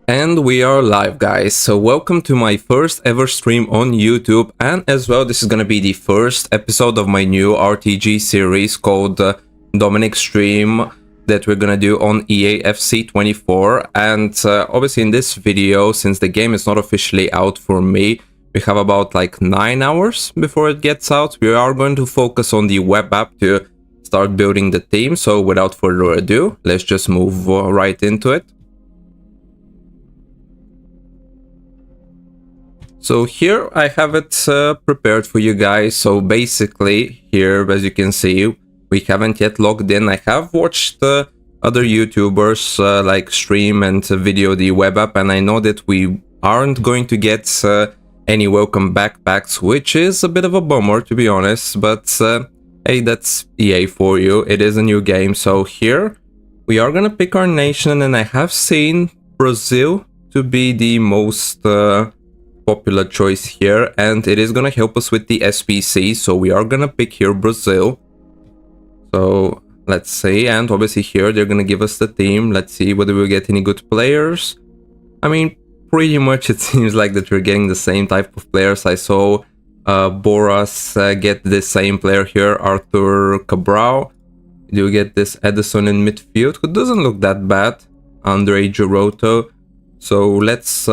And we are live, guys. So welcome to my first ever stream on YouTube, and as well this is gonna be the first episode of my new RTG series called Dominik Stream that we're gonna do on eafc 24. And obviously in this video, since the game is not officially out for me, we have about like 9 hours before it gets out. We are going to focus on the web app to start building the team. So without further ado, let's just move right into it. So here I have it prepared for you guys. So basically here, as you can see, we haven't yet logged in. I have watched other YouTubers like stream and video the web app, and I know that we aren't going to get any welcome backpacks, which is a bit of a bummer, to be honest. But hey, that's EA for you. It is a new game. So here we are gonna pick our nation, and I have seen Brazil to be the most popular choice here, and it is gonna help us with the SPC. So we are gonna pick here Brazil. So let's see, and obviously here they're gonna give us the team. Let's see whether we'll get any good players. I mean, pretty much it seems like that we're getting the same type of players. I saw Boras get the same player here, Arthur Cabral. You get this Edison in midfield, who doesn't look that bad, Andre Giroto. So let's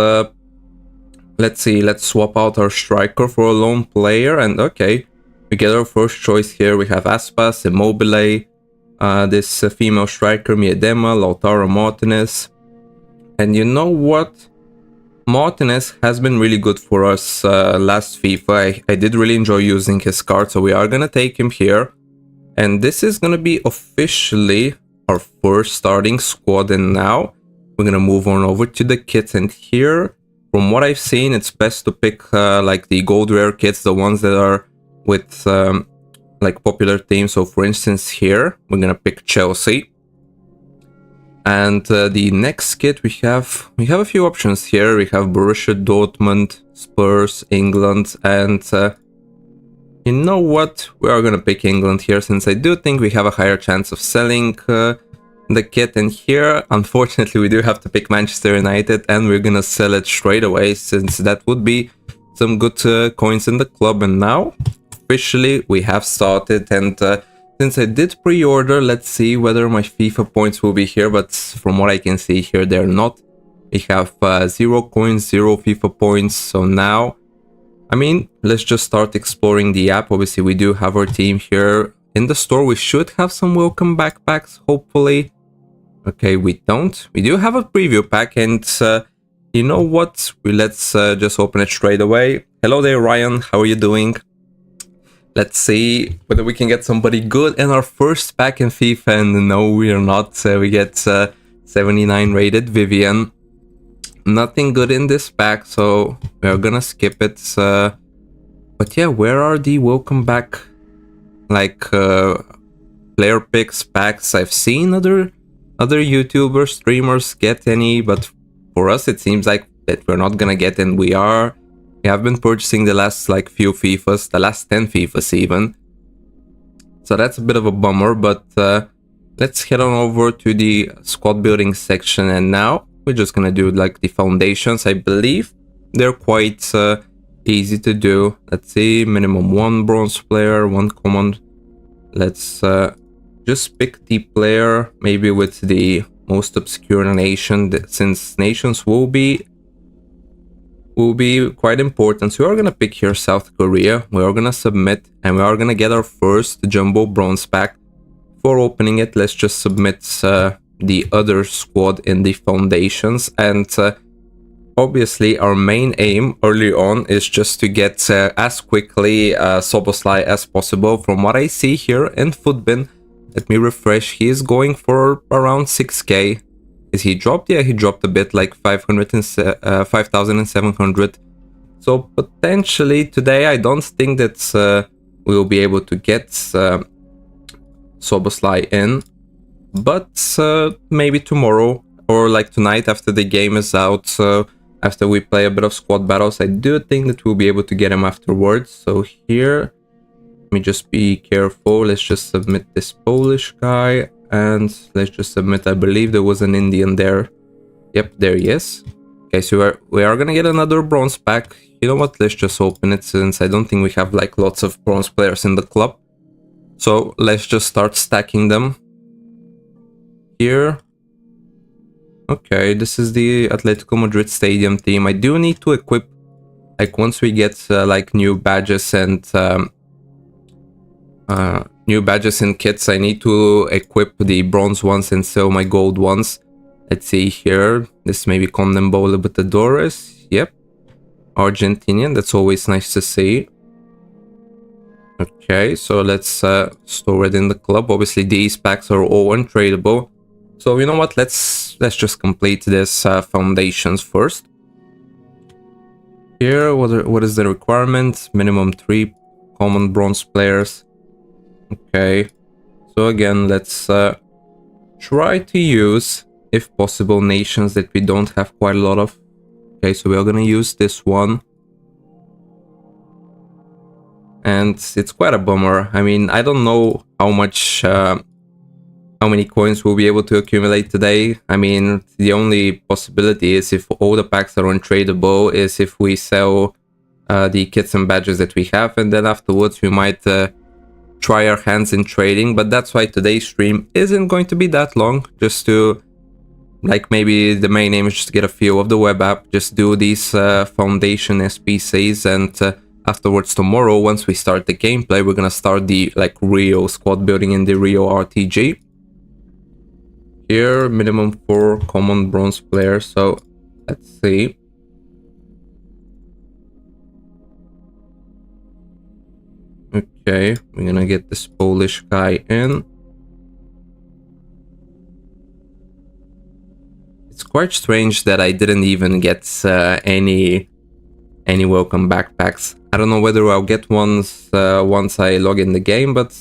see, let's swap out our striker for a lone player, and okay, we get our first choice here. We have Aspas, Immobile, this female striker, Miedema, Lautaro Martinez. And you know what? Martinez has been really good for us last FIFA. I did really enjoy using his card, so we are gonna take him here. And this is gonna be officially our first starting squad, and now we're gonna move on over to the kits. And here, from what I've seen, it's best to pick like the gold rare kits, the ones that are with like popular teams. So for instance here, we're gonna pick Chelsea. And the next kit we have a few options here. We have Borussia Dortmund, Spurs, England, and you know what? We are gonna pick England here, since I do think we have a higher chance of selling the kit. And here, unfortunately, we do have to pick Manchester United, and we're gonna sell it straight away, since that would be some good coins in the club. And now, officially, we have started. And since I did pre-order, let's see whether my FIFA points will be here. But from what I can see here, they're not. We have 0 coins, 0 FIFA points. So now, I mean, let's just start exploring the app. Obviously, we do have our team here. In the store, we should have some welcome backpacks, hopefully. Okay, we don't. We do have a preview pack, and you know what? Let's just open it straight away. Hello there, Ryan. How are you doing? Let's see whether we can get somebody good in our first pack in FIFA, and no, we are not. We get 79 rated Vivian. Nothing good in this pack, so we're gonna skip it. But yeah, where are the welcome back, like player picks packs? I've seen other YouTubers, streamers get any, but for us it seems like that we're not gonna get, and we have been purchasing the last like few FIFAs, the last 10 FIFAs even. So that's a bit of a bummer, but let's head on over to the squad building section, and now we're just gonna do like the foundations. I believe they're quite easy to do. Let's see, minimum 1 bronze player, 1 common. Let's just pick the player maybe with the most obscure nation, since nations will be quite important. So we are gonna pick here South Korea. We are gonna submit, and we are gonna get our first jumbo bronze pack. Before opening it, let's just submit the other squad in the foundations. And obviously our main aim early on is just to get as quickly Szoboszlai as possible. From what I see here in Footbin, let me refresh, he is going for around 6k. Is he dropped? Yeah, he dropped a bit, like 5,700. So potentially today, I don't think that we'll be able to get Szoboszlai in, but maybe tomorrow or like tonight after the game is out, after we play a bit of squad battles, I do think that we'll be able to get him afterwards. So here, let me just be careful. Let's just submit this Polish guy, and let's just submit, I believe there was an Indian there. Yep, there he is. Okay, so we are gonna get another bronze pack. You know what, let's just open it since I don't think we have like lots of bronze players in the club. So let's just start stacking them. Here. Okay, this is the Atletico Madrid stadium team. I do need to equip, like once we get like new badges and kits, I need to equip the bronze ones and sell my gold ones. Let's see here. This maybe Condembo Libertadores. Yep. Argentinian. That's always nice to see. Okay, so let's store it in the club. Obviously, these packs are all untradeable. So you know what? Let's just complete this foundations first. Here, what is the requirement? Minimum 3 common bronze players. Okay. So again, let's try to use, if possible, nations that we don't have quite a lot of. Okay, so we are gonna use this one. And it's quite a bummer. I mean, I don't know how much, how many coins we'll be able to accumulate today. I mean, the only possibility is if all the packs are untradeable, is if we sell the kits and badges that we have, and then afterwards we might try our hands in trading. But that's why today's stream isn't going to be that long, just to, like, maybe the main aim is just to get a feel of the web app, just do these foundation SPCs, and afterwards tomorrow, once we start the gameplay, we're gonna start the like real squad building in the real RTG. Here, minimum 4 common bronze players, so let's see. Okay, we're gonna get this Polish guy in. It's quite strange that I didn't even get any welcome backpacks. I don't know whether I'll get ones once I log in the game, but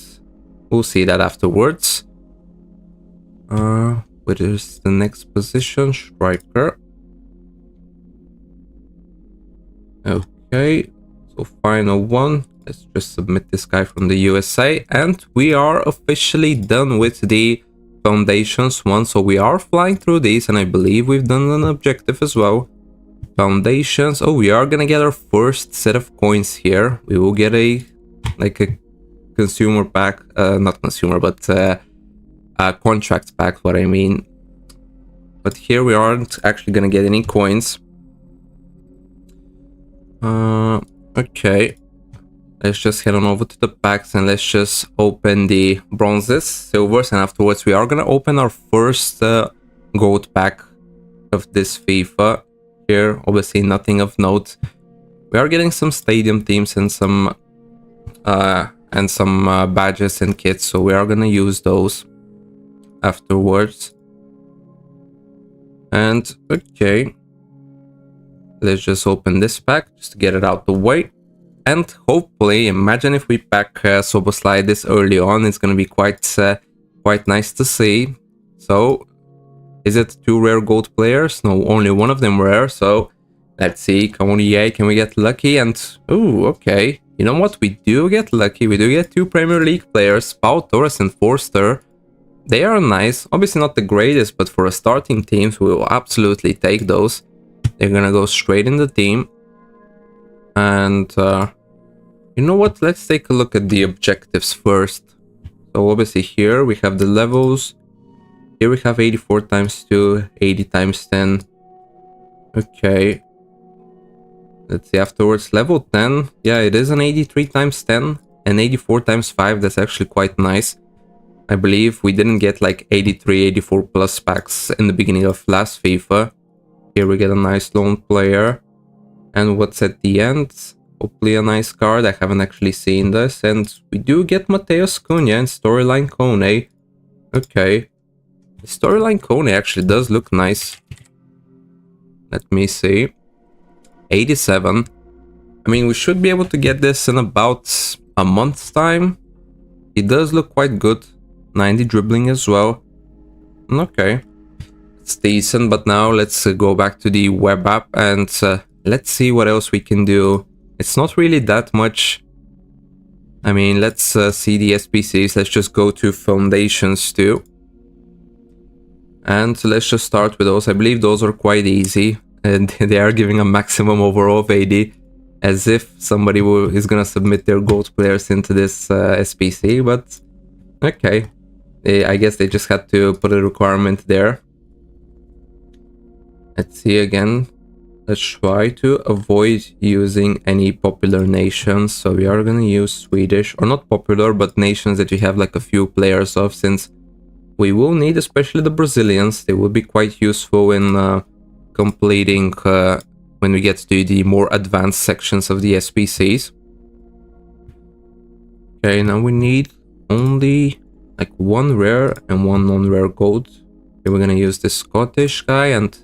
we'll see that afterwards. What is the next position? Striker. Okay, so final one. Let's just submit this guy from the USA, and we are officially done with the foundations one. So we are flying through these, and I believe we've done an objective as well. Foundations. Oh, we are gonna get our first set of coins here. We will get a consumer pack, not consumer, but a contract pack, what I mean. But here we aren't actually gonna get any coins. Okay, let's just head on over to the packs and let's just open the bronzes, silvers, and afterwards we are gonna open our first gold pack of this FIFA. Here, obviously nothing of note. We are getting some stadium teams and some badges and kits, so we are gonna use those afterwards. And okay, let's just open this pack just to get it out the way. And hopefully, imagine if we pack Szoboszlai this early on, it's gonna be quite nice to see. So, is it 2 rare gold players? No, only one of them rare. So let's see. Come on, EA, can we get lucky? And oh, okay. You know what? We do get lucky. We do get 2 Premier League players, Pau Torres and Forster. They are nice. Obviously not the greatest, but for a starting team, we will absolutely take those. They're gonna go straight in the team. And you know what? Let's take a look at the objectives first. So obviously here we have the levels. Here we have 84 times 2, 80 times 10. Okay. Let's see afterwards. Level 10. Yeah, it is an 83 times 10 and 84 times 5. That's actually quite nice. I believe we didn't get like 83, 84 plus packs in the beginning of last FIFA. Here we get a nice lone player. And what's at the end? Hopefully a nice card. I haven't actually seen this. And we do get Mateus Cunha and Storyline Kone. Okay. The Storyline Kone actually does look nice. Let me see. 87. I mean, we should be able to get this in about a month's time. It does look quite good. 90 dribbling as well. Okay. It's decent, but now let's go back to the web app and let's see what else we can do. It's not really that much. I mean, let's see the SPCs. Let's just go to foundations too. And let's just start with those. I believe those are quite easy. and they are giving a maximum overall of 80, as if somebody is gonna submit their gold players into this SPC, but okay. I guess they just had to put a requirement there. Let's see again. Let's try to avoid using any popular nations. So we are gonna use Swedish, or not popular, but nations that we have like a few players of, since we will need especially the Brazilians. They will be quite useful in completing when we get to the more advanced sections of the SPCs. Okay, now we need only like one rare and one non-rare gold. Okay, we're gonna use this Scottish guy, and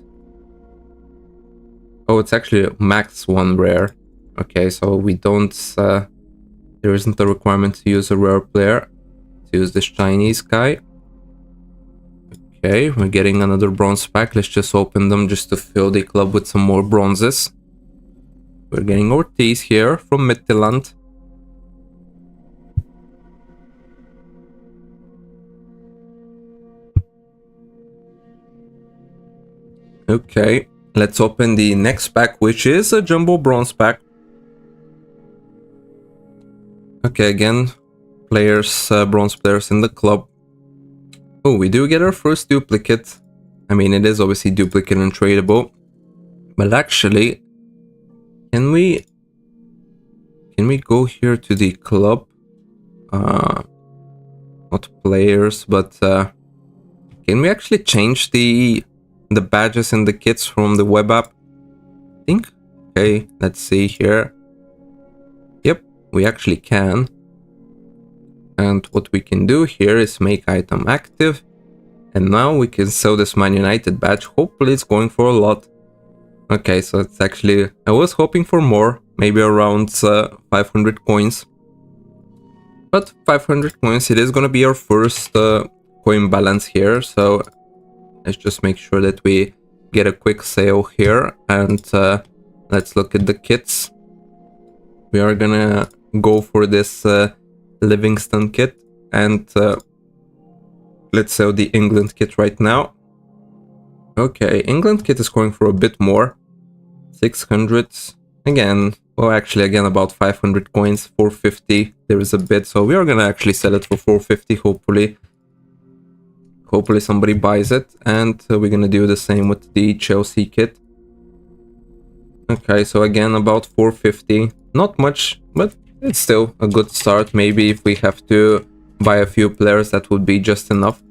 oh, it's actually max one rare. Okay, so we don't there isn't a requirement to use a rare player. Let's use this Chinese guy. Okay, we're getting another bronze pack. Let's just open them just to fill the club with some more bronzes. We're getting Ortiz here from Midtjylland. Okay, let's open the next pack, which is a jumbo bronze pack. Okay, again, players, bronze players in the club. Oh, we do get our first duplicate. I mean, it is obviously duplicate and tradable. But actually, can we go here to the club? Not players, but can we actually change the badges and the kits from the web app? I think. Okay, let's see here. Yep, we actually can. And what we can do here is make item active. And now we can sell this Man United badge. Hopefully it's going for a lot. Okay, so it's actually... I was hoping for more. Maybe around 500 coins. But 500 coins, it is going to be our first coin balance here. So let's just make sure that we get a quick sale here. And let's look at the kits. We are going to go for this... Livingston kit, and let's sell the England kit right now. Okay, England kit is going for a bit more, 600 again. Well, actually, again about 500 coins, 450. There is a bid, so we are gonna actually sell it for 450. Hopefully somebody buys it, and we're gonna do the same with the Chelsea kit. Okay, so again about 450. Not much, but it's still a good start. Maybe if we have to buy a few players, that would be just enough.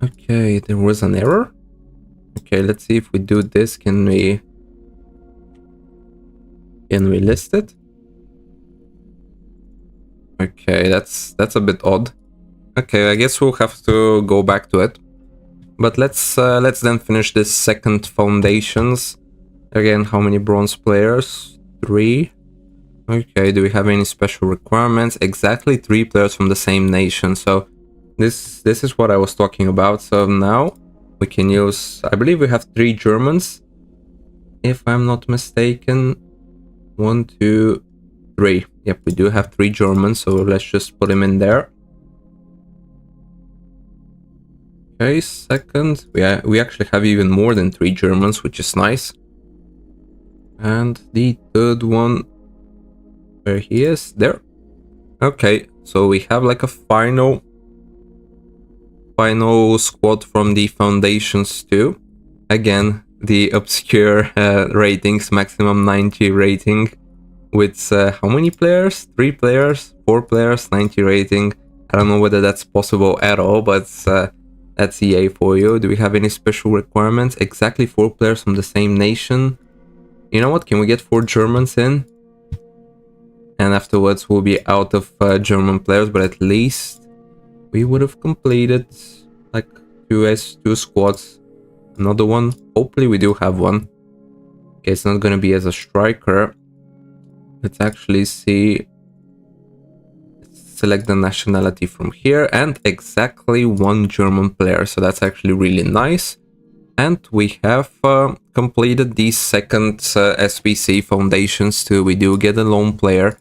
Okay, there was an error. Okay, let's see if we do this. Can we list it? Okay, that's a bit odd. Okay, I guess we'll have to go back to it. But let's then finish this second foundations. Again, how many bronze players? 3. Okay, do we have any special requirements? Exactly 3 players from the same nation. So this is what I was talking about. So now we can use, I believe we have 3 Germans, if I'm not mistaken. 1, 2, 3. Yep, we do have 3 Germans, so let's just put them in there. Okay, second, we actually have even more than 3 Germans, which is nice. And the third one, where he is, there. Okay, so we have like a final squad from the foundations too. Again, the obscure ratings, maximum 90 rating, with how many players? 3 players, 4 players, 90 rating. I don't know whether that's possible at all, but that's EA for you. Do we have any special requirements? Exactly 4 players from the same nation. You know what? Can we get 4 Germans in? And afterwards we'll be out of German players, but at least we would have completed like 2 squads. Another one. Hopefully we do have one. Okay, it's not going to be as a striker. Let's actually see. Select the nationality from here, and exactly 1 German player. So that's actually really nice. And we have completed the second SPC foundations too. We do get a lone player.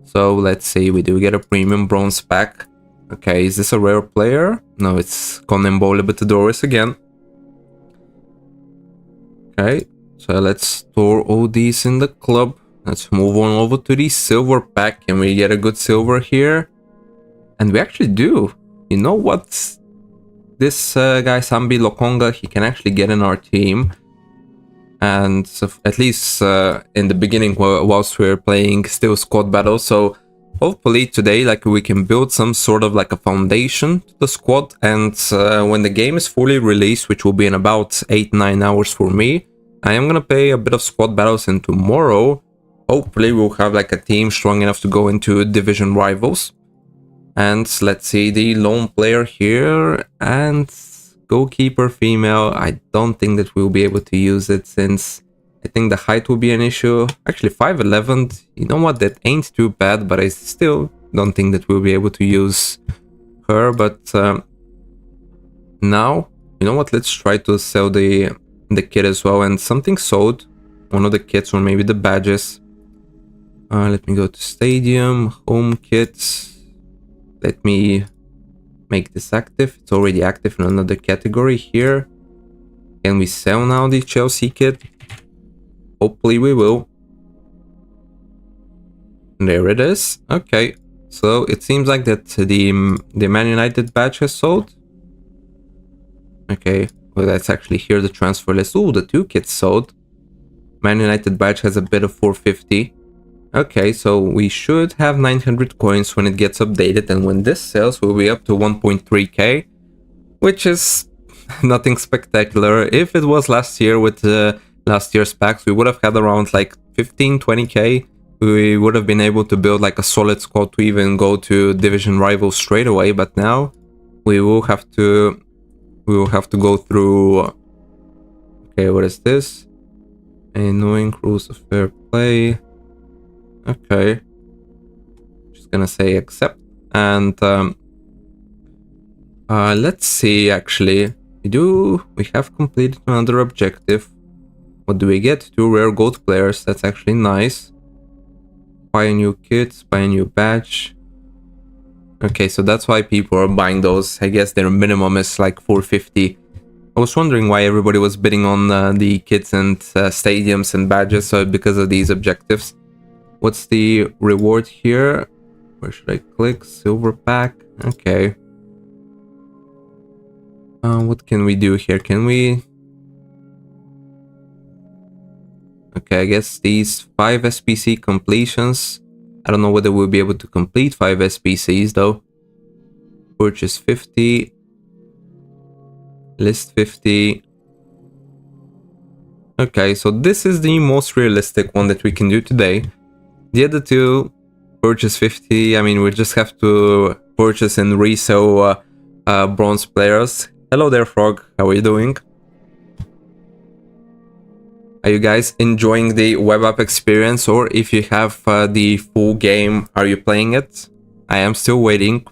So let's see, we do get a premium bronze pack. Okay, is this a rare player? No, it's Conan Libertadores again. Okay, so let's store all these in the club. Let's move on over to the silver pack. Can we get a good silver here? And we actually do. You know what? This guy, Sambi Lokonga, he can actually get in our team. And so at least in the beginning, whilst we're playing still squad battles. So hopefully today, like, we can build some sort of like a foundation to the squad. And when the game is fully released, which will be in about 8-9 hours for me, I am gonna play a bit of squad battles, and tomorrow hopefully we'll have like a team strong enough to go into division rivals. And let's see, the lone player here and goalkeeper female. I don't think that we'll be able to use it, since I think the height will be an issue. Actually 5'11", you know what, that ain't too bad, but I still don't think that we'll be able to use her. But now, you know what, let's try to sell the kit as well. And something sold, one of the kits or maybe the badges. Let me go to stadium, home kits. Let me make this active. It's already active in another category here. Can we sell now the Chelsea kit? Hopefully we will. There it is. Okay, so it seems like that the Man United badge has sold. Okay, well, let's actually hear the transfer list. Ooh, the 2 kits sold. Man United badge has a bid of 450. Okay, so we should have 900 coins when it gets updated, and when this sells, we'll be up to 1.3k, which is nothing spectacular. If it was last year with last year's packs, we would have had around like 15-20k. We would have been able to build like a solid squad to even go to division rivals straight away, but now we will have to go through. Okay, what is this? Annoying rules of fair play. Okay, just gonna say accept. And let's see, actually we have completed another objective. What do we get? 2 rare gold players. That's actually nice. Buy a new kit, buy a new badge. Okay, so that's why people are buying those. I guess their minimum is like 450. I was wondering why everybody was bidding on the kits and stadiums and badges, so because of these objectives. What's the reward here? Where should I click? Silver pack. Okay. What can we do here? Can we... Okay, I guess these 5 SPC completions. I don't know whether we'll be able to complete 5 SPCs though. Purchase 50. List 50. Okay, so this is the most realistic one that we can do today. The other 2, purchase 50. I mean, we just have to purchase and resell bronze players. Hello there, Frog. How are you doing? Are you guys enjoying the web app experience? Or if you have the full game, are you playing it? I am still waiting.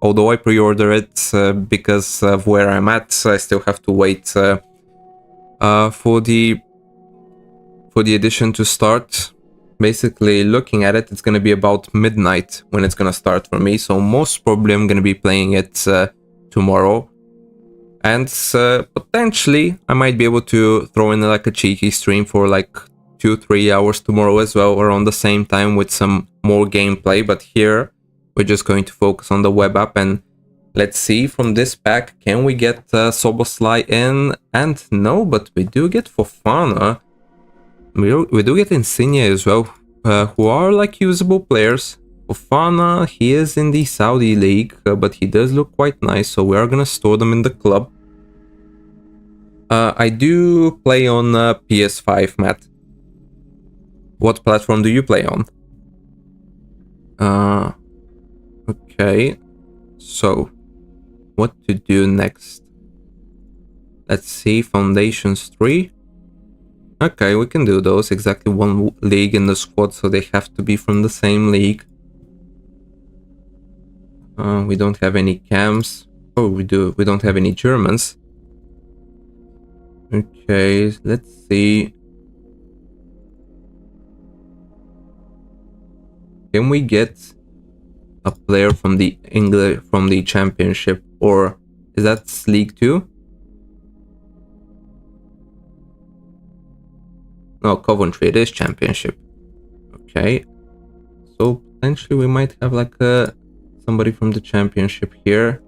Although I pre-order it because of where I'm at, I still have to wait for the edition to start. Basically, looking at it, it's going to be about midnight when it's going to start for me. So most probably I'm going to be playing it tomorrow. And potentially I might be able to throw in like a cheeky stream for like 2-3 hours tomorrow as well, around the same time, with some more gameplay. But here we're just going to focus on the web app, and let's see from this pack, can we get Szoboszlai in? And no, but we do get Fofana. We do get Insigne as well, who are like usable players. Fofana, he is in the Saudi league, but he does look quite nice, so we are gonna store them in the club. I do play on PS5, Matt. What platform do you play on? Okay, so what to do next? Let's see, Foundations 3. Okay, we can do those. Exactly 1 league in the squad, so they have to be from the same league. We don't have any cams. Oh, we do. We don't have any Germans. Okay, let's see. Can we get a player from the championship, or is that League 2? No, Coventry, it is championship. Okay. So potentially we might have like somebody from the championship here.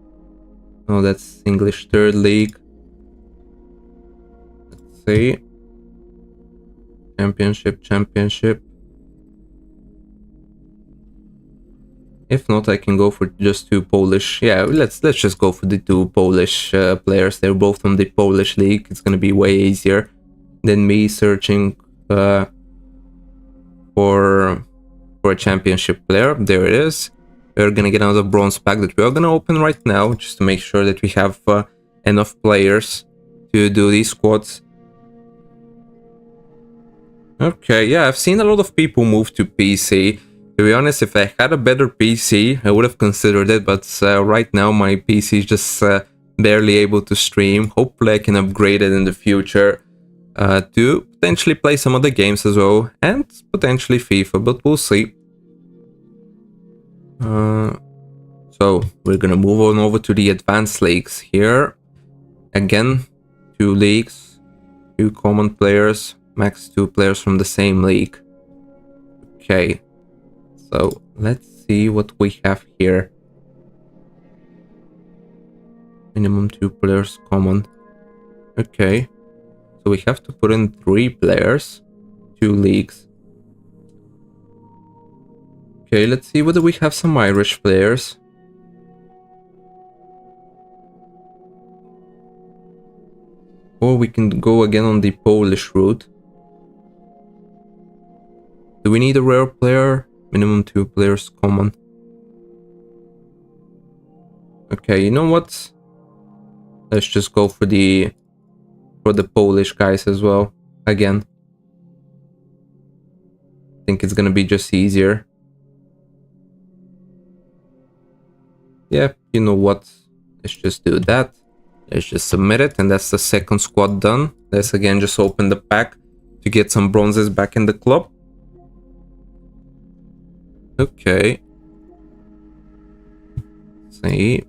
No, that's English third league. Let's see. Championship. If not, I can go for just two Polish. Yeah, let's just go for the two Polish players. They're both from the Polish league. It's gonna be way easier than me searching for a championship player. There it is. We're gonna get another bronze pack that we are gonna open right now, just to make sure that we have enough players to do these squads. Okay, yeah, I've seen a lot of people move to PC. To be honest, if I had a better PC, I would have considered it, but right now my PC is just barely able to stream. Hopefully I can upgrade it in the future to potentially play some other games as well, and potentially FIFA, but we'll see. So we're gonna move on over to the advanced leagues here. Again, 2 leagues, 2 common players, max 2 players from the same league. Okay, so let's see what we have here. Minimum 2 players common. Okay, so we have to put in 3 players, 2 leagues. Okay, let's see whether we have some Irish players. Or we can go again on the Polish route. Do we need a rare player? Minimum 2 players common. Okay, you know what? Let's just go for the Polish guys as well. Again. I think it's gonna be just easier. Yeah, you know what? Let's just do that. Let's just submit it, and that's the second squad done. Let's again just open the pack to get some bronzes back in the club. Okay. Let's see.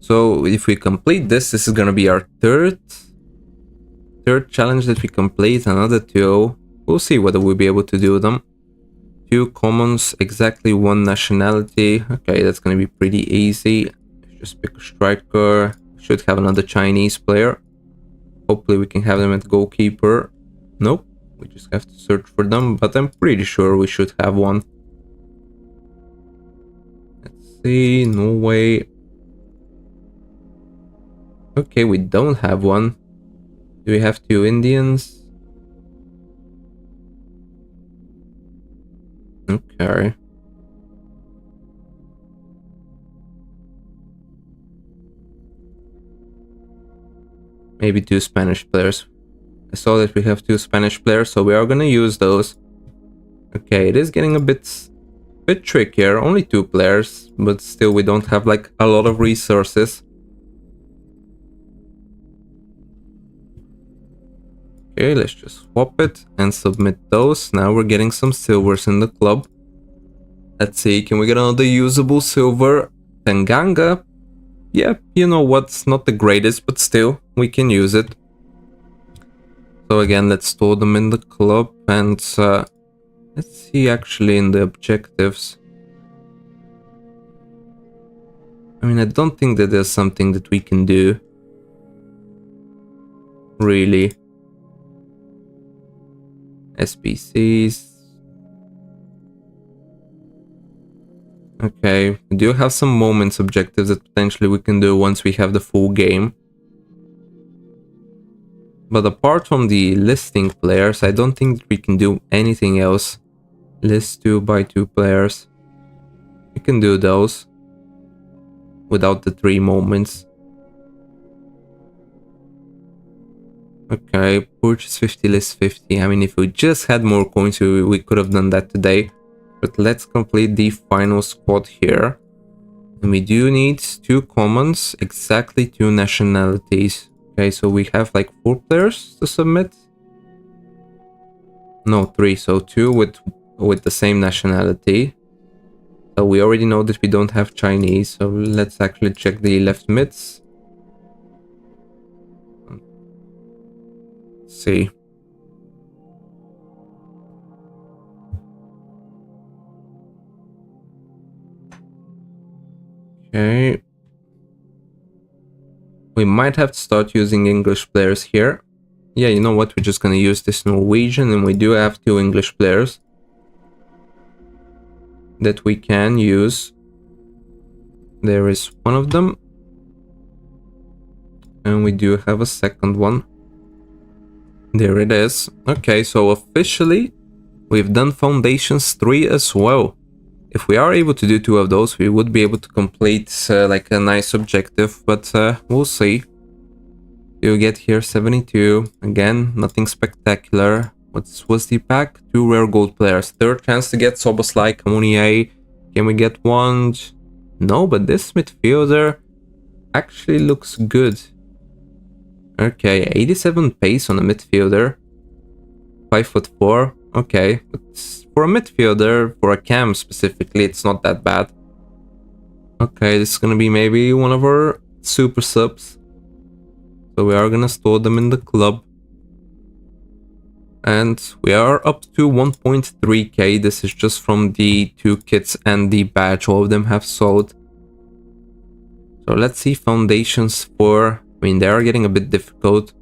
So if we complete this is gonna be our third challenge that we complete. Another 2. We'll see whether we'll be able to do them. 2 commons, exactly 1 nationality. Okay, that's gonna be pretty easy. Let's just pick a striker. Should have another Chinese player. Hopefully we can have them at goalkeeper. Nope, we just have to search for them, but I'm pretty sure we should have one. Let's see, Norway. Okay, we don't have one. Do we have 2 Indians? Okay. Maybe 2 Spanish players. I saw that we have 2 Spanish players, so we are gonna use those. Okay, it is getting a bit trickier. Only 2 players, but still we don't have like a lot of resources. Okay, let's just swap it and submit those. Now we're getting some silvers in the club. Let's see, can we get another usable silver? Tanganga. Yeah, you know what's not the greatest, but still, we can use it. So again, let's store them in the club, and let's see actually in the objectives. I mean, I don't think that there's something that we can do. Really. SPCs. Okay, we do have some moments objectives that potentially we can do once we have the full game. But apart from the listing players, I don't think that we can do anything else. List 2 by 2 players. We can do those without the 3 moments. Okay, purchase 50, list 50. I mean, if we just had more coins, we could have done that today. But let's complete the final squad here. And we do need 2 commons, exactly 2 nationalities. Okay, so we have like 4 players to submit. No, 3, so 2 with the same nationality. So we already know that we don't have Chinese, so let's actually check the left mids. Let's see. Okay. We might have to start using English players here. Yeah, you know what? We're just gonna use this Norwegian, and we do have 2 English players that we can use. There is one of them. And we do have a second one. There it is. Okay, so officially, we've done Foundations 3 as well. If we are able to do 2 of those, we would be able to complete like a nice objective, but we'll see. You get here 72. Again, nothing spectacular. What's the pack? 2 rare gold players. Third chance to get Szoboszlai, Comunier. Can we get one? No, but this midfielder actually looks good. Okay, 87 pace on a midfielder. 5'4". Okay, but for a midfielder, for a cam specifically, it's not that bad. Okay, this is gonna be maybe one of our super subs. So we are gonna store them in the club. And we are up to 1.3k. This is just from the 2 kits and the badge. All of them have sold. So let's see Foundations 4. I mean, they are getting a bit difficult.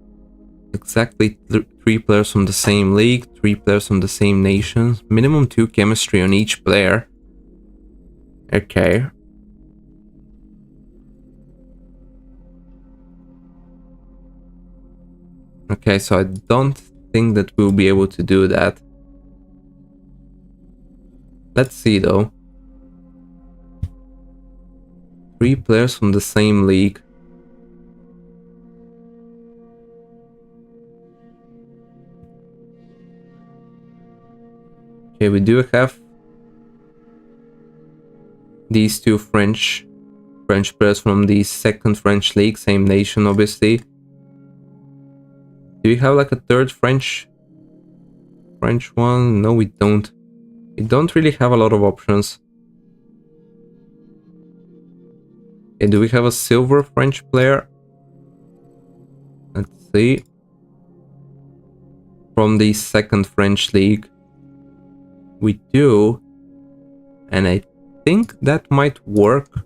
Exactly 3 players from the same league, 3 players from the same nation. Minimum 2 chemistry on each player. Okay. Okay, so I don't think that we'll be able to do that. Let's see though. 3 players from the same league. Okay, we do have these 2 French players from the second French league, same nation obviously. Do we have like a third French one? No, we don't. We don't really have a lot of options. Okay, do we have a silver French player? Let's see. From the second French league. We do. And I think that might work.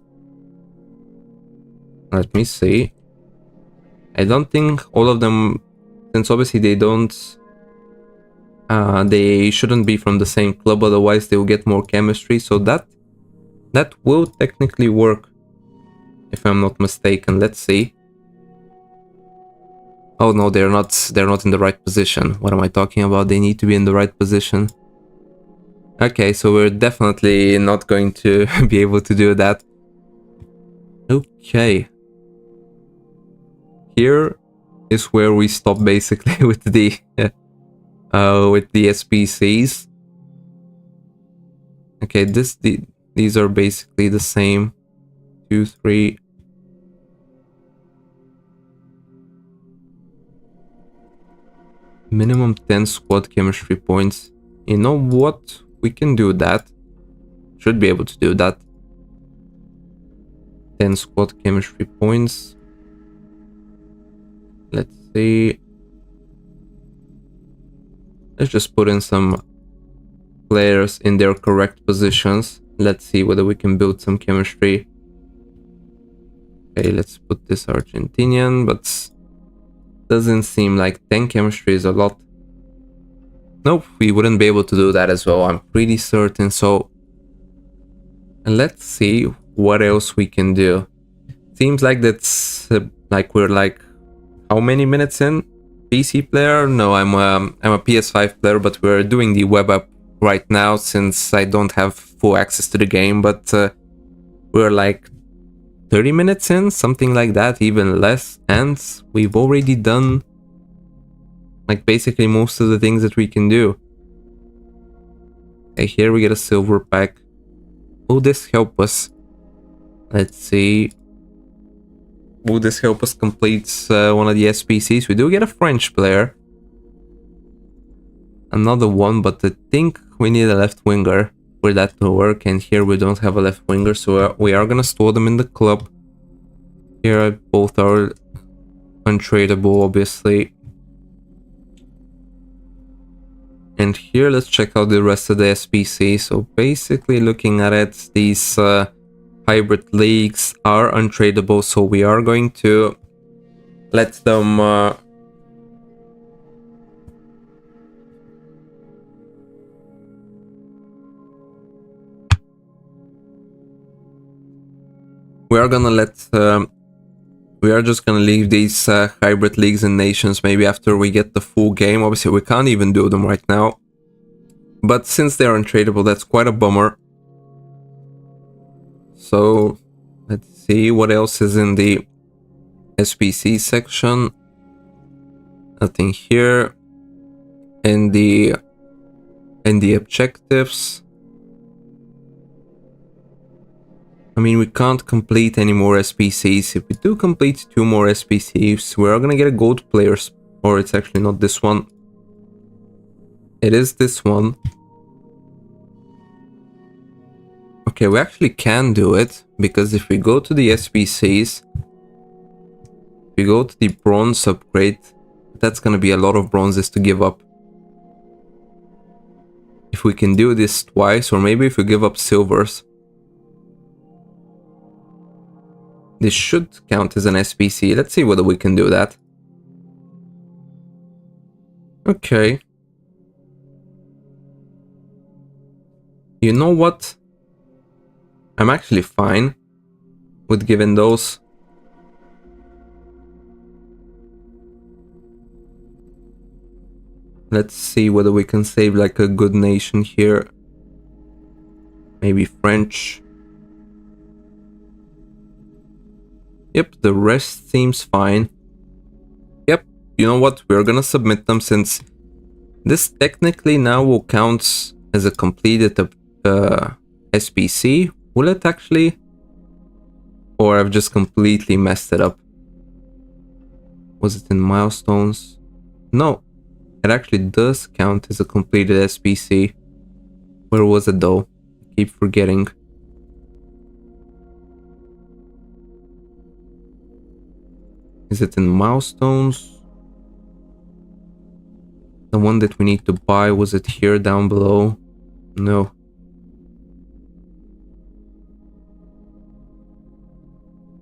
Let me see. I don't think all of them, since obviously they don't, they shouldn't be from the same club, otherwise they will get more chemistry. So that will technically work, if I'm not mistaken. Let's see. Oh no, they're not in the right position. What am I talking about? They need to be in the right position. Okay, so we're definitely not going to be able to do that. Okay. Here is where we stop basically with the SPCs. Okay, these are basically the same. 2, 3. Minimum 10 squad chemistry points. You know what? We can do that. Should be able to do that. 10 squad chemistry points. Let's see. Let's just put in some players in their correct positions. Let's see whether we can build some chemistry. Okay, let's put this Argentinian, but doesn't seem like 10 chemistry is a lot. Nope, we wouldn't be able to do that as well, I'm pretty certain. So let's see what else we can do. Seems like that's like we're like how many minutes in? PC player? No, I'm a PS5 player, but we're doing the web app right now since I don't have full access to the game. But we're like 30 minutes in, something like that, even less, and we've already done like basically most of the things that we can do. Okay, here we get a silver pack. Will this help us? Let's see. Will this help us complete one of the SPCs? We do get a French player. Another one, but I think we need a left winger for that to work, and here we don't have a left winger, so we are gonna store them in the club. Here both are untradeable, obviously. And here, let's check out the rest of the SPC. So basically looking at it, these hybrid leagues are untradeable, so we are going to let them we are just gonna leave these hybrid leagues and nations maybe after we get the full game. Obviously we can't even do them right now, but since they're untradeable, that's quite a bummer. So let's see what else is in the SPC section. Nothing here. In the objectives, I mean, we can't complete any more SPCs. If we do complete 2 more SPCs, we are gonna get a gold players. Or it's actually not this one. It is this one. Okay, we actually can do it, because if we go to the SPCs, if we go to the bronze upgrade, that's gonna be a lot of bronzes to give up. If we can do this twice, or maybe if we give up silvers, this should count as an SPC. Let's see whether we can do that. Okay. You know what? I'm actually fine with giving those. Let's see whether we can save like a good nation here. Maybe French. Yep, the rest seems fine. Yep, you know what? We're gonna submit them, since this technically now will count as a completed SPC. Will it actually? Or I've just completely messed it up. Was it in milestones? No, it actually does count as a completed SPC. Where was it though? I keep forgetting. Is it in milestones? The one that we need to buy, was it here down below? No.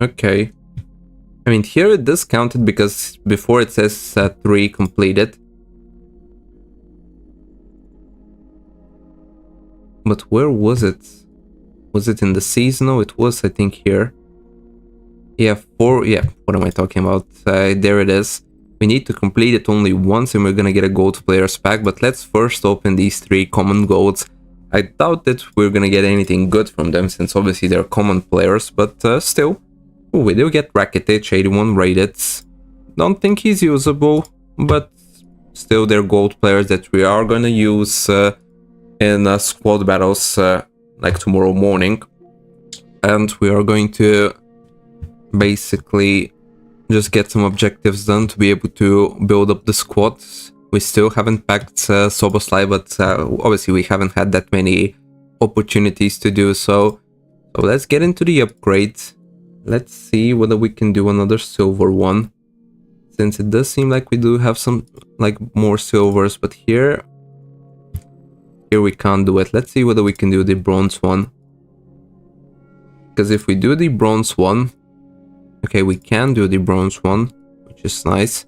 Okay. I mean, here it does count it, because before it says 3 completed. But where was it? Was it in the seasonal? It was, I think, here. Yeah, 4, yeah, what am I talking about? There it is. We need to complete it only once and we're gonna get a gold players pack, but let's first open these 3 common golds. I doubt that we're gonna get anything good from them, since obviously they're common players, but still. Ooh, we do get Rakitic, 81 rated. Don't think he's usable, but still they're gold players that we are gonna use in squad battles like tomorrow morning. And we are going to basically just get some objectives done to be able to build up the squad. We still haven't packed Szoboszlai, but obviously we haven't had that many opportunities to do so. So let's get into the upgrade. Let's see whether we can do another silver one, since it does seem like we do have some like more silvers, but here we can't do it. Let's see whether we can do the bronze one, because if we do the bronze one, okay, we can do the bronze one, which is nice.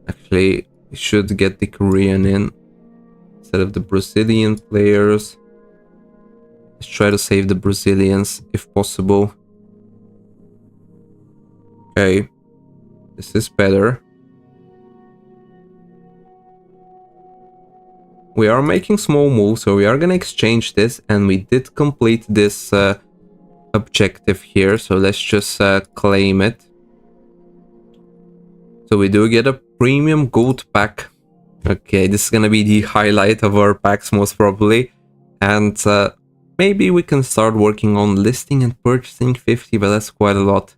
Actually, we should get the Korean in instead of the Brazilian players. Let's try to save the Brazilians if possible. Okay, this is better. We are making small moves, so we are gonna exchange this, and we did complete this objective here, so let's just claim it. So we do get a premium gold pack. Okay, this is gonna be the highlight of our packs most probably, and maybe we can start working on listing and purchasing 50, but that's quite a lot.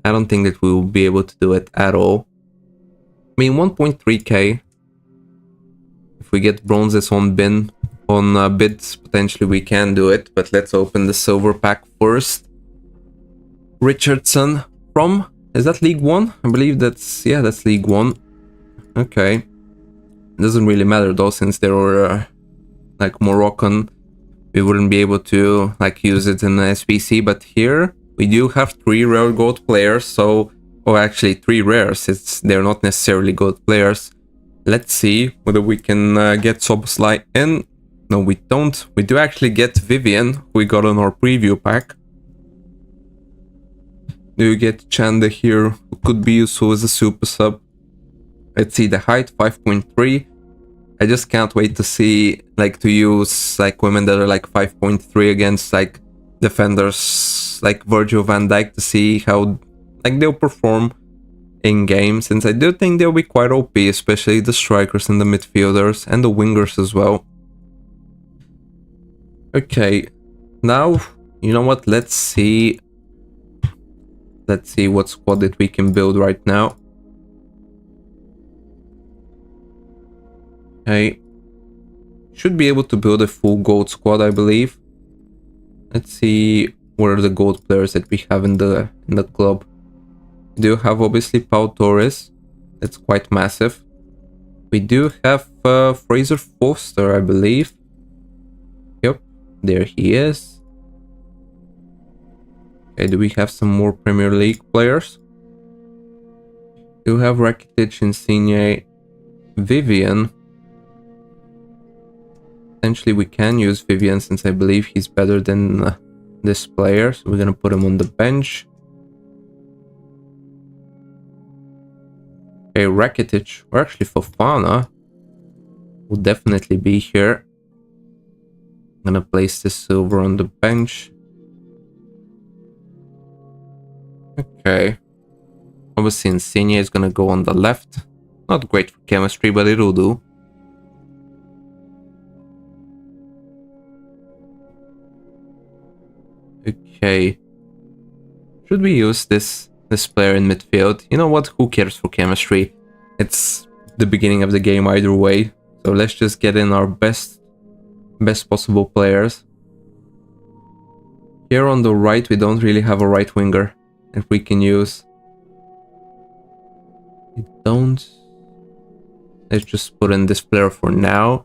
I don't think that we will be able to do it at all. I mean, 1.3k. If we get bronzes on bids, potentially we can do it, but let's open the silver pack first. Richardson from, is that League 1? I believe that's, yeah, that's League 1. Okay. Doesn't really matter though, since they were like Moroccan. We wouldn't be able to like use it in the SPC, but here we do have 3 rare gold players, so, or actually 3 rares. They're not necessarily gold players. Let's see whether we can get Szoboszlai in. No, we don't. We do actually get Vivian, who we got on our preview pack. Do you get Chanda here, who could be useful as a super sub? Let's see, the height 5.3. I just can't wait to see, like, to use like women that are like 5.3 against like defenders like Virgil van Dijk, to see how like they'll perform in game, since I do think they'll be quite OP, especially the strikers and the midfielders and the wingers as well. Okay, now you know what? Let's see what squad that we can build right now. Okay, should be able to build a full gold squad, I believe. Let's see what are the gold players that we have in the club. We do have obviously Pau Torres, that's quite massive. We do have Fraser Foster, I believe. Yep, there he is. Okay, do we have some more Premier League players? We do have Rakitic, Insigne, Vivian. Potentially we can use Vivian, since I believe he's better than this player, so we're gonna put him on the bench. Okay, Rakitic, or actually Fofana, will definitely be here. I'm gonna place this silver on the bench. Okay. Obviously Insigne is gonna go on the left. Not great for chemistry, but it'll do. Okay. Should we use this player in midfield? You know what? Who cares for chemistry? It's the beginning of the game either way. So let's just get in our best possible players. Here on the right, we don't really have a right winger that we can use. We don't. Let's just put in this player for now.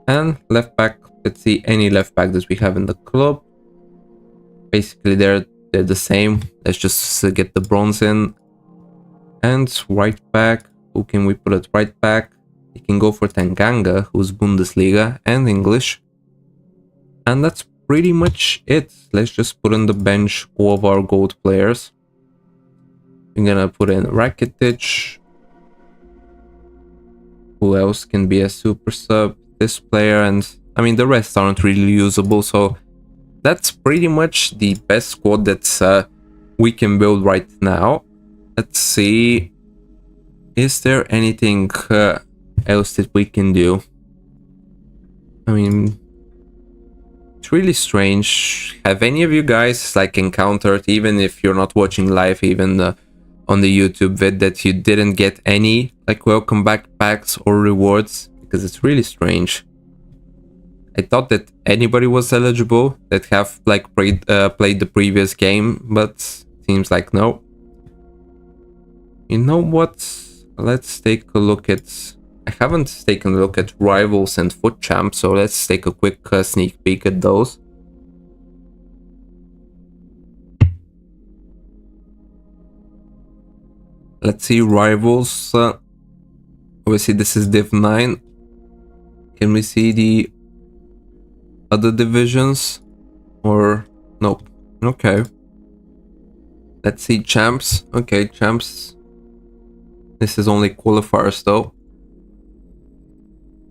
And left back, let's see any left back that we have in the club. Basically they're the same. Let's just get the bronze in. And right back, who can we put at right back? You can go for Tanganga, who's Bundesliga and English. And that's pretty much it. Let's just put on the bench all of our gold players. I'm gonna put in Rakitic. Who else can be a super sub? This player, and I mean the rest aren't really usable, so that's pretty much the best squad that we can build right now. Let's see. Is there anything else that we can do? I mean, it's really strange. Have any of you guys like encountered, even if you're not watching live, even on the YouTube vid, that you didn't get any like welcome back packs or rewards? Because it's really strange. I thought that anybody was eligible that have like played the previous game, but seems like no. You know what? Let's take a look at... I haven't taken a look at Rivals and Foot Champ, so let's take a quick sneak peek at those. Let's see Rivals. Obviously this is Div 9. Can we see the other divisions? Or nope. Okay. Let's see Champs. Okay, Champs. This is only qualifiers though.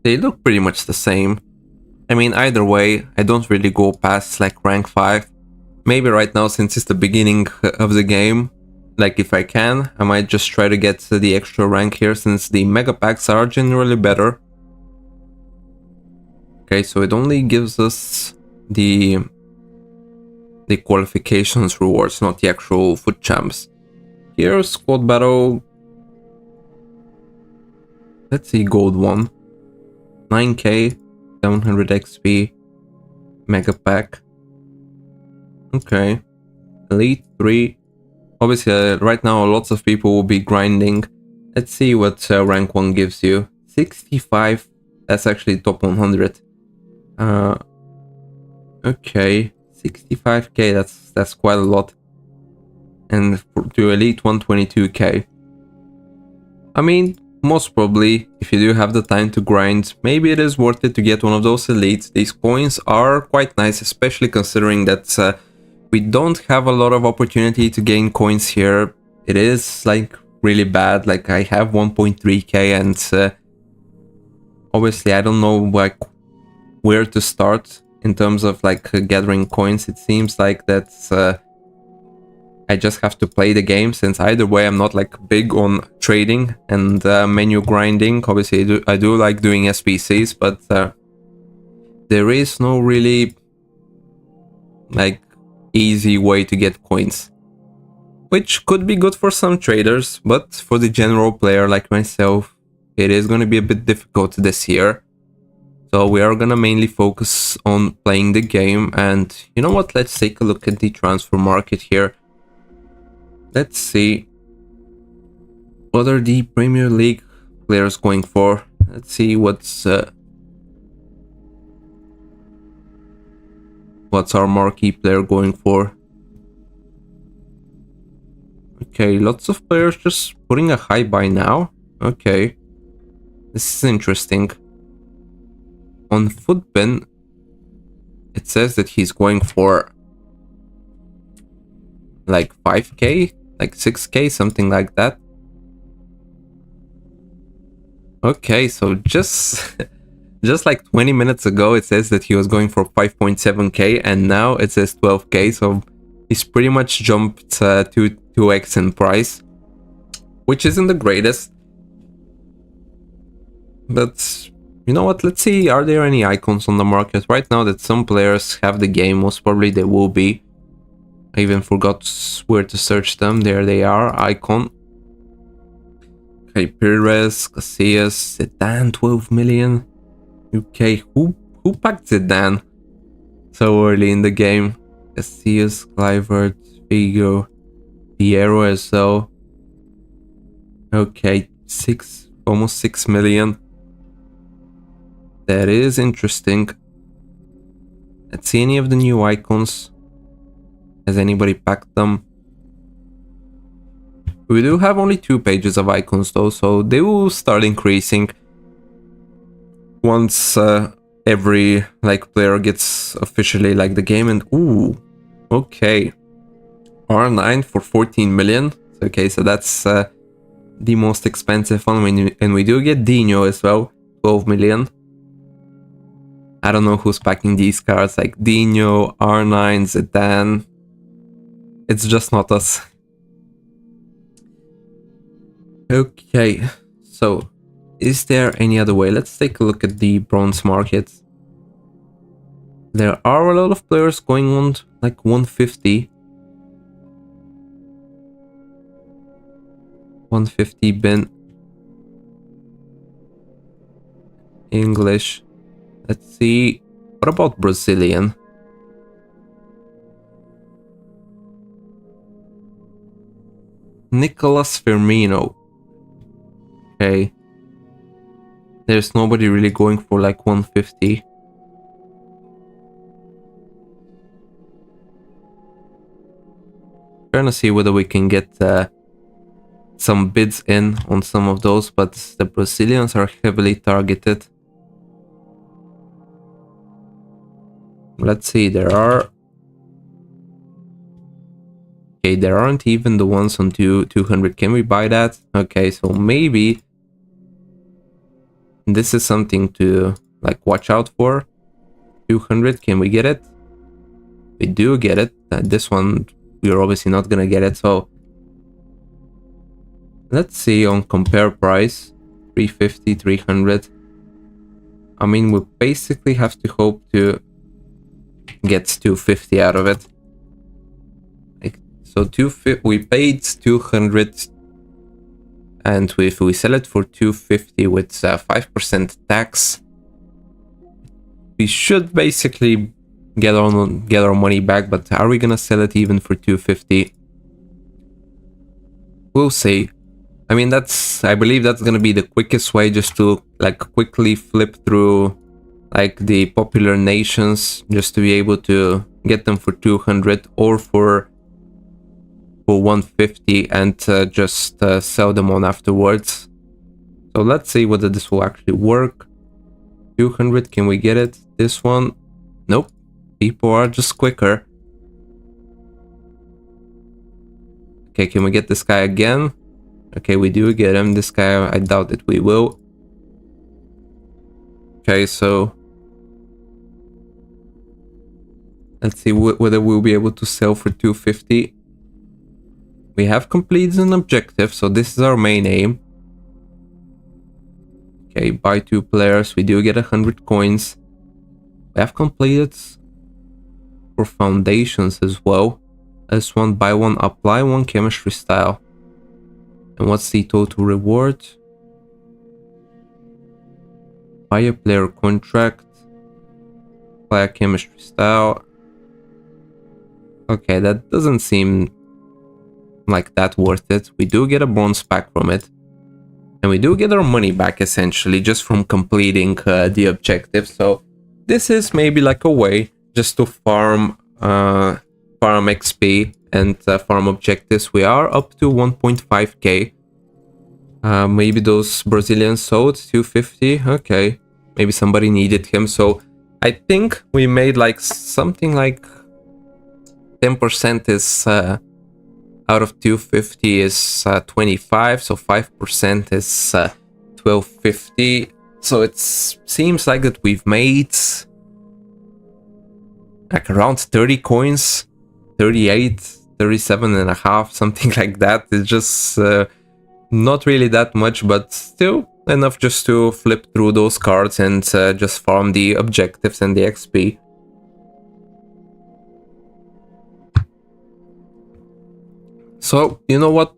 They look pretty much the same. I mean, either way, I don't really go past like rank 5. Maybe right now, since it's the beginning of the game, like if I can, I might just try to get the extra rank here, since the mega packs are generally better. Okay, so it only gives us the qualifications rewards, not the actual Foot Champs. Here's Squad Battle. Let's see Gold 1. 9k, 700 XP, Mega Pack. Okay. Elite 3. Obviously, right now lots of people will be grinding Let's see what rank 1 gives you. 65. That's actually top 100. Okay, 65k. That's quite a lot. And to elite 122k. I mean, most probably, if you do have the time to grind, maybe it is worth it to get one of those elites. These coins are quite nice, especially considering that we don't have a lot of opportunity to gain coins here. It is like really bad. Like I have 1.3k and obviously I don't know like where to start in terms of like gathering coins. It seems like that I just have to play the game, since either way I'm not like big on trading and menu grinding. Obviously I do like doing SPCs, but there is no really like easy way to get coins, which could be good for some traders, but for the general player like myself, it is going to be a bit difficult this year. So we are going to mainly focus on playing the game. And you know what, let's take a look at the transfer market here. Let's see, what are the Premier League players going for? Let's see what's our marquee player going for. Okay, lots of players just putting a high buy now. Okay, this is interesting. On Footbin, it says that he's going for like 5k, like 6k, something like that. Okay, so just like 20 minutes ago it says that he was going for 5.7k and now it says 12k, so he's pretty much jumped 2x in price, which isn't the greatest. But you know what, let's see, are there any icons on the market right now that some players have the game? Most probably there will be. I even forgot where to search them. There they are, icon. Okay, Pires, Casillas, Zidane, 12 million. Okay, who packed Zidane so early in the game? Casillas, Clivert, Figo, Piero as well. Okay, almost 6 million. That is interesting. Let's see any of the new icons. Has anybody packed them? We do have only 2 pages of icons though, so they will start increasing once every like player gets officially like the game. And ooh, okay, R9 for 14 million. Okay, so that's the most expensive one, and we do get Dino as well, 12 million. I don't know who's packing these cards, like Dino, R9, Zidane. It's just not us. Okay, so is there any other way? Let's take a look at the bronze market. There are a lot of players going on like 150. 150 bin. English. Let's see. What about Brazilian? Nicolas Firmino. Okay. There's nobody really going for like 150. Trying to see whether we can get some bids in on some of those, but the Brazilians are heavily targeted. Let's see, there are... Okay, there aren't even the ones on 200. Can we buy that? Okay, so maybe this is something to like watch out for. 200, can we get it? We do get it. This one, we're obviously not gonna get it, so let's see on compare price. 350, 300. I mean, we basically have to hope to get 250 out of it. So we paid 200, and if we sell it for 250 with 5% tax, we should basically get our money back. But are we gonna sell it even for 250? We'll see. I mean, I believe that's gonna be the quickest way, just to like quickly flip through like the popular nations, just to be able to get them for 200 or for 150 and just sell them on afterwards. So let's see whether this will actually work. 200, can we get it? This one? Nope. People are just quicker. Okay, can we get this guy again? Okay, we do get him. This guy, I doubt that we will. Okay, so let's see whether we'll be able to sell for 250. We have completed an objective, so this is our main aim. Okay, buy 2 players. We do get 100 coins. We have completed for foundations as well. This one, buy 1, apply 1 chemistry style. And what's the total reward? Buy a player contract. Apply a chemistry style. Okay, that doesn't seem like that worth it. We do get a bronze pack from it. And we do get our money back essentially just from completing the objective. So this is maybe like a way just to farm XP and farm objectives. We are up to 1.5k. Maybe those Brazilians sold 250. Okay, maybe somebody needed him. So I think we made like something like 10% is out of 250 is 25, so 5% is 1250. So it seems like that we've made like around 30 coins, 38, 37 and a half, something like that. It's just not really that much, but still enough just to flip through those cards and just farm the objectives and the XP. So, you know what?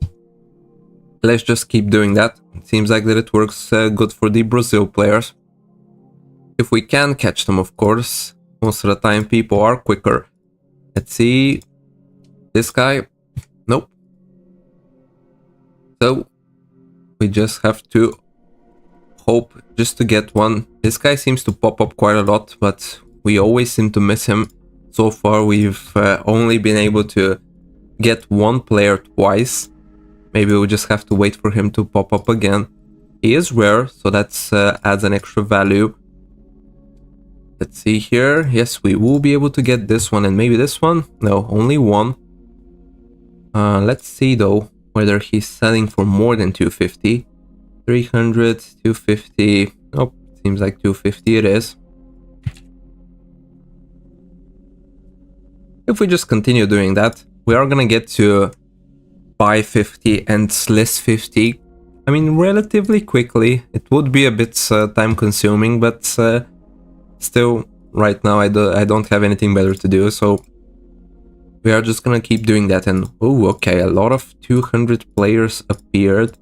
Let's just keep doing that. It seems like that it works good for the Brazil players. If we can catch them, of course. Most of the time people are quicker. Let's see. This guy. Nope. So, we just have to hope just to get one. This guy seems to pop up quite a lot, but we always seem to miss him. So far, we've only been able to get one player twice. Maybe we'll just have to wait for him to pop up again. He is rare, so that adds an extra value. Let's see here. Yes, we will be able to get this one and maybe this one. No, only one. Let's see though whether he's selling for more than 250. 300, 250. Oh, seems like 250 it is. If we just continue doing that, we are gonna get to buy 50 and list 50. I mean, relatively quickly. It would be a bit time consuming, but still, right now I don't have anything better to do, so we are just gonna keep doing that. And oh, okay, a lot of 200 players appeared,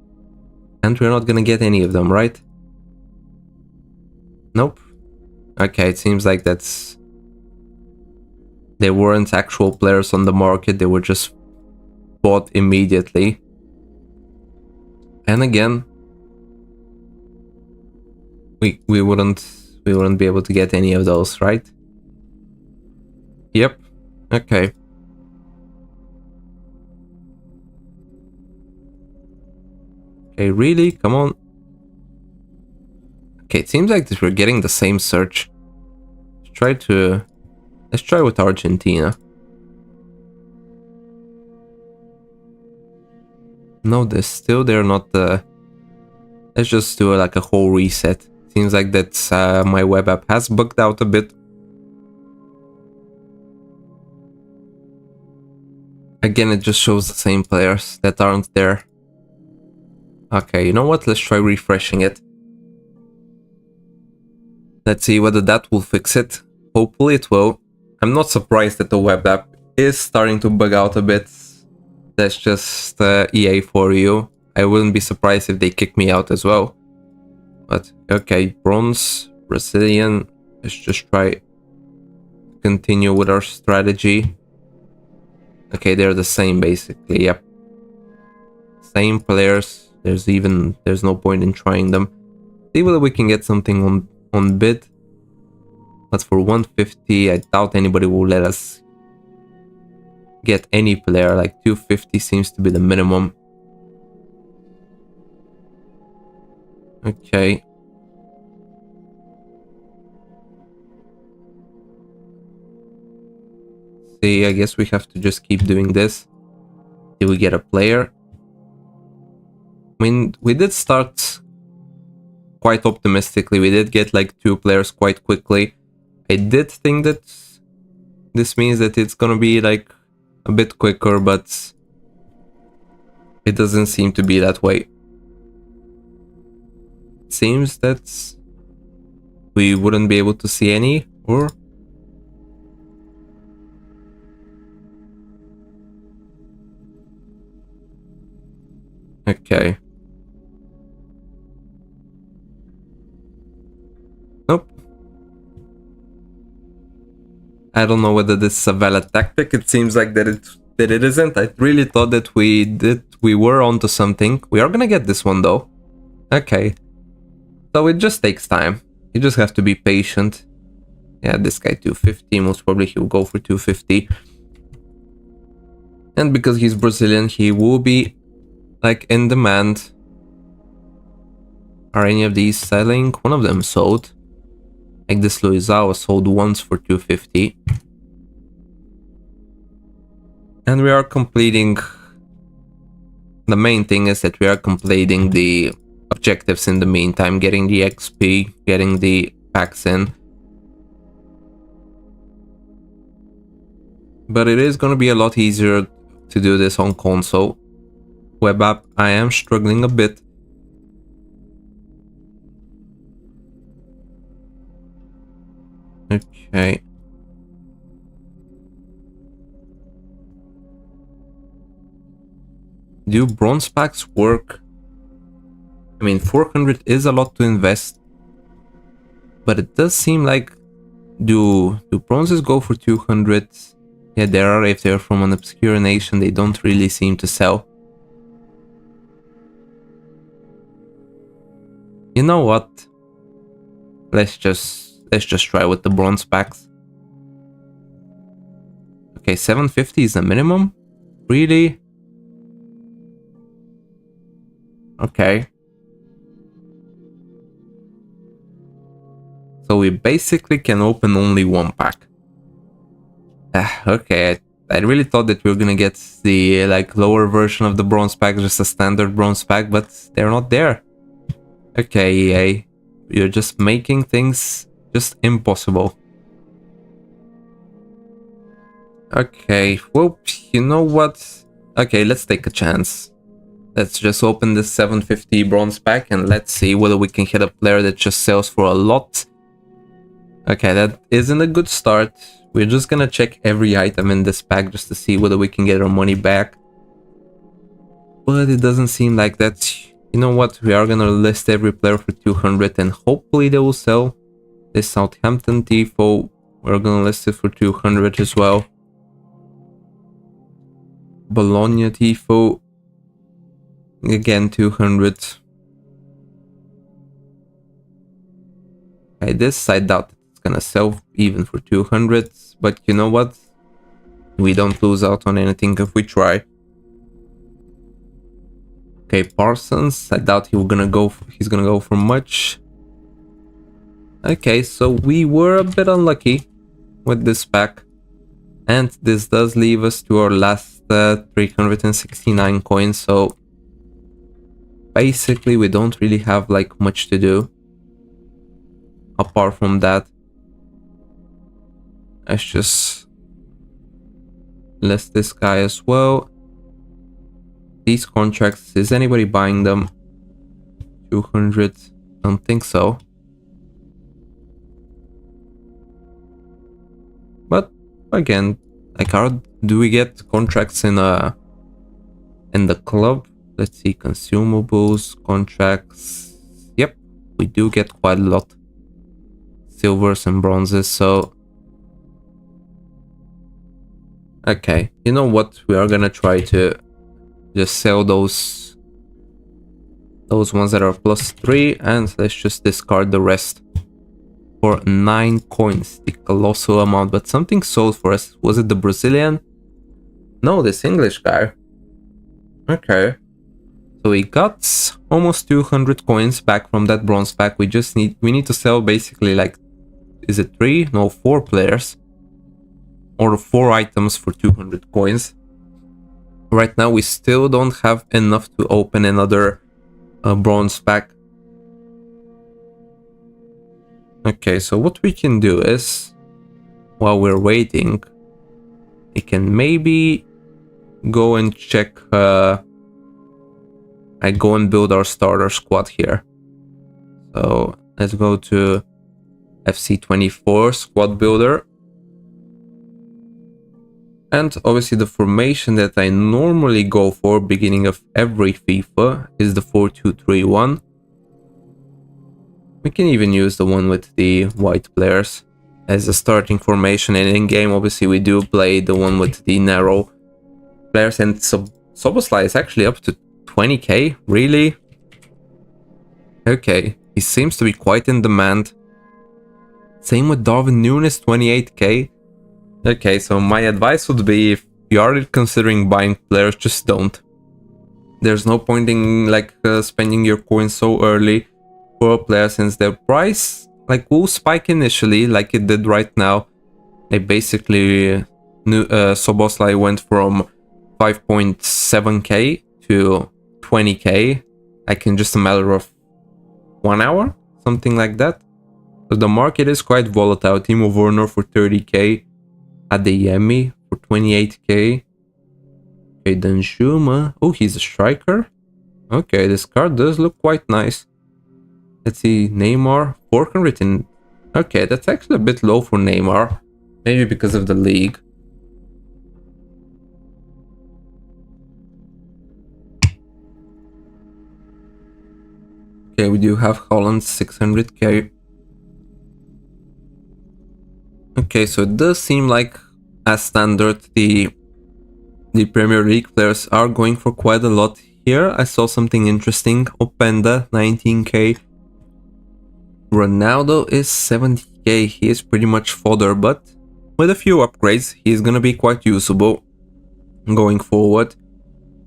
and we're not gonna get any of them, right? Nope. Okay, it seems like they weren't actual players on the market, they were just bought immediately. And again, we wouldn't be able to get any of those, right? Yep. Okay. Okay, really? Come on. Okay, it seems like that we're getting the same search. Let's try with Argentina. No, they're not let's just do like a whole reset. Seems like that my web app has bugged out a bit. Again, it just shows the same players that aren't there. Okay, you know what? Let's try refreshing it. Let's see whether that will fix it. Hopefully it will. I'm not surprised that the web app is starting to bug out a bit. That's just EA for you. I wouldn't be surprised if they kick me out as well. But okay, bronze, Brazilian. Let's just try continue with our strategy. Okay, they're the same basically. Yep, same players. there's no point in trying them. See whether we can get something on bid. But for 150, I doubt anybody will let us get any player. Like 250 seems to be the minimum. Okay. See, I guess we have to just keep doing this till we get a player. I mean, we did start quite optimistically. We did get like 2 players quite quickly. I did think that this means that it's gonna be like a bit quicker, but it doesn't seem to be that way. It seems that we wouldn't be able to see any, or... Okay. Nope. I don't know whether this is a valid tactic. It seems like that it isn't. I really thought that we were onto something. We are gonna get this one though. Okay. So it just takes time. You just have to be patient. Yeah, this guy 250, most probably he'll go for 250. And because he's Brazilian, he will be like in demand. Are any of these selling? One of them sold. Like this Luizao sold once for 250. And we are completing... The main thing is that we are completing the objectives in the meantime. Getting the XP, getting the packs in. But it is going to be a lot easier to do this on console. Web app, I am struggling a bit. Okay. Do bronze packs work? I mean, 400 is a lot to invest. But it does seem like... Do bronzes go for 200? Yeah, there are. If they're from an obscure nation, they don't really seem to sell. You know what? Let's just try with the bronze packs. Okay, 750 is the minimum? Really? Okay. So we basically can open only 1 pack. Okay, I really thought that we were gonna get the like lower version of the bronze pack, just a standard bronze pack, but they're not there. Okay, EA, you're just making things just impossible. Okay, well, you know what? Okay, let's take a chance. Let's just open this 750 bronze pack and let's see whether we can hit a player that just sells for a lot. Okay, that isn't a good start. We're just gonna check every item in this pack just to see whether we can get our money back. But it doesn't seem like that. You know what? We are gonna list every player for 200 and hopefully they will sell. This Southampton Tifo, we're gonna list it for 200 as well. Bologna Tifo, again 200. Okay, this I doubt it's gonna sell even for 200, but you know what? We don't lose out on anything if we try. Okay, Parsons, I doubt he's gonna go for much. Okay, so we were a bit unlucky with this pack. And this does leave us to our last 369 coins, so basically we don't really have like much to do. Apart from that, let's just list this guy as well. These contracts, is anybody buying them? 200, don't think so. But again, like, do we get contracts in the club? Let's see, consumables, contracts. Yep, we do get quite a lot. Silvers and bronzes, so okay, you know what, we are gonna try to just sell those those ones that are +3, and let's just discard the rest. For 9 coins, the colossal amount, but something sold for us. Was it the Brazilian? No, this English guy. Okay. So we got almost 200 coins back from that bronze pack. We need to sell basically like, is it 3? No, 4 players. Or 4 items for 200 coins. Right now we still don't have enough to open another bronze pack. Okay, so what we can do is, while we're waiting, we can maybe go and check, I go and build our starter squad here. So let's go to FC24 squad builder. And obviously the formation that I normally go for beginning of every FIFA is the 4-2-3-1. We can even use the one with the white players as a starting formation, and in game obviously we do play the one with the narrow players. And Szoboszlai is actually up to 20k, really? Okay, he seems to be quite in demand. Same with Darwin Núñez, 28k. Okay, so my advice would be, if you are considering buying players, just don't. There's no point in like spending your coins so early for a player, since their price like will spike initially like it did right now. They basically Szoboszlai went from 5.7k to 20k like in just a matter of 1 hour, something like that. So the market is quite volatile. Timo Werner for 30k, Adeyemi for 28k. Okay, Danjuma. Oh, he's a striker. Okay, this card does look quite nice. Let's see, Neymar, 400. Okay, that's actually a bit low for Neymar. Maybe because of the league. Okay, we do have Holland, 600k. Okay, so it does seem like, as standard, the Premier League players are going for quite a lot here. I saw something interesting. Openda, 19k. Ronaldo is 70k. He is pretty much fodder, but with a few upgrades, he's gonna be quite usable going forward.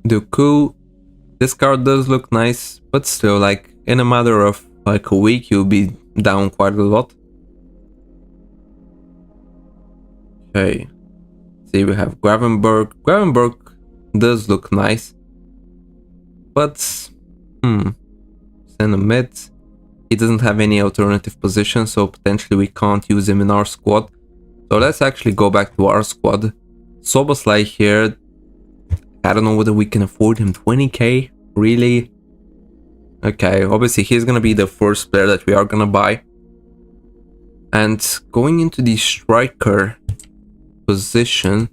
Doku, this card does look nice, but still, like, in a matter of like a week, you'll be down quite a lot. Okay, see, we have Gravenberg. Gravenberg does look nice, but send a mid. He doesn't have any alternative position, so potentially we can't use him in our squad. So let's actually go back to our squad. Szoboszlai here. I don't know whether we can afford him. 20k, really? Okay, obviously he's gonna be the first player that we are gonna buy. And going into the striker position,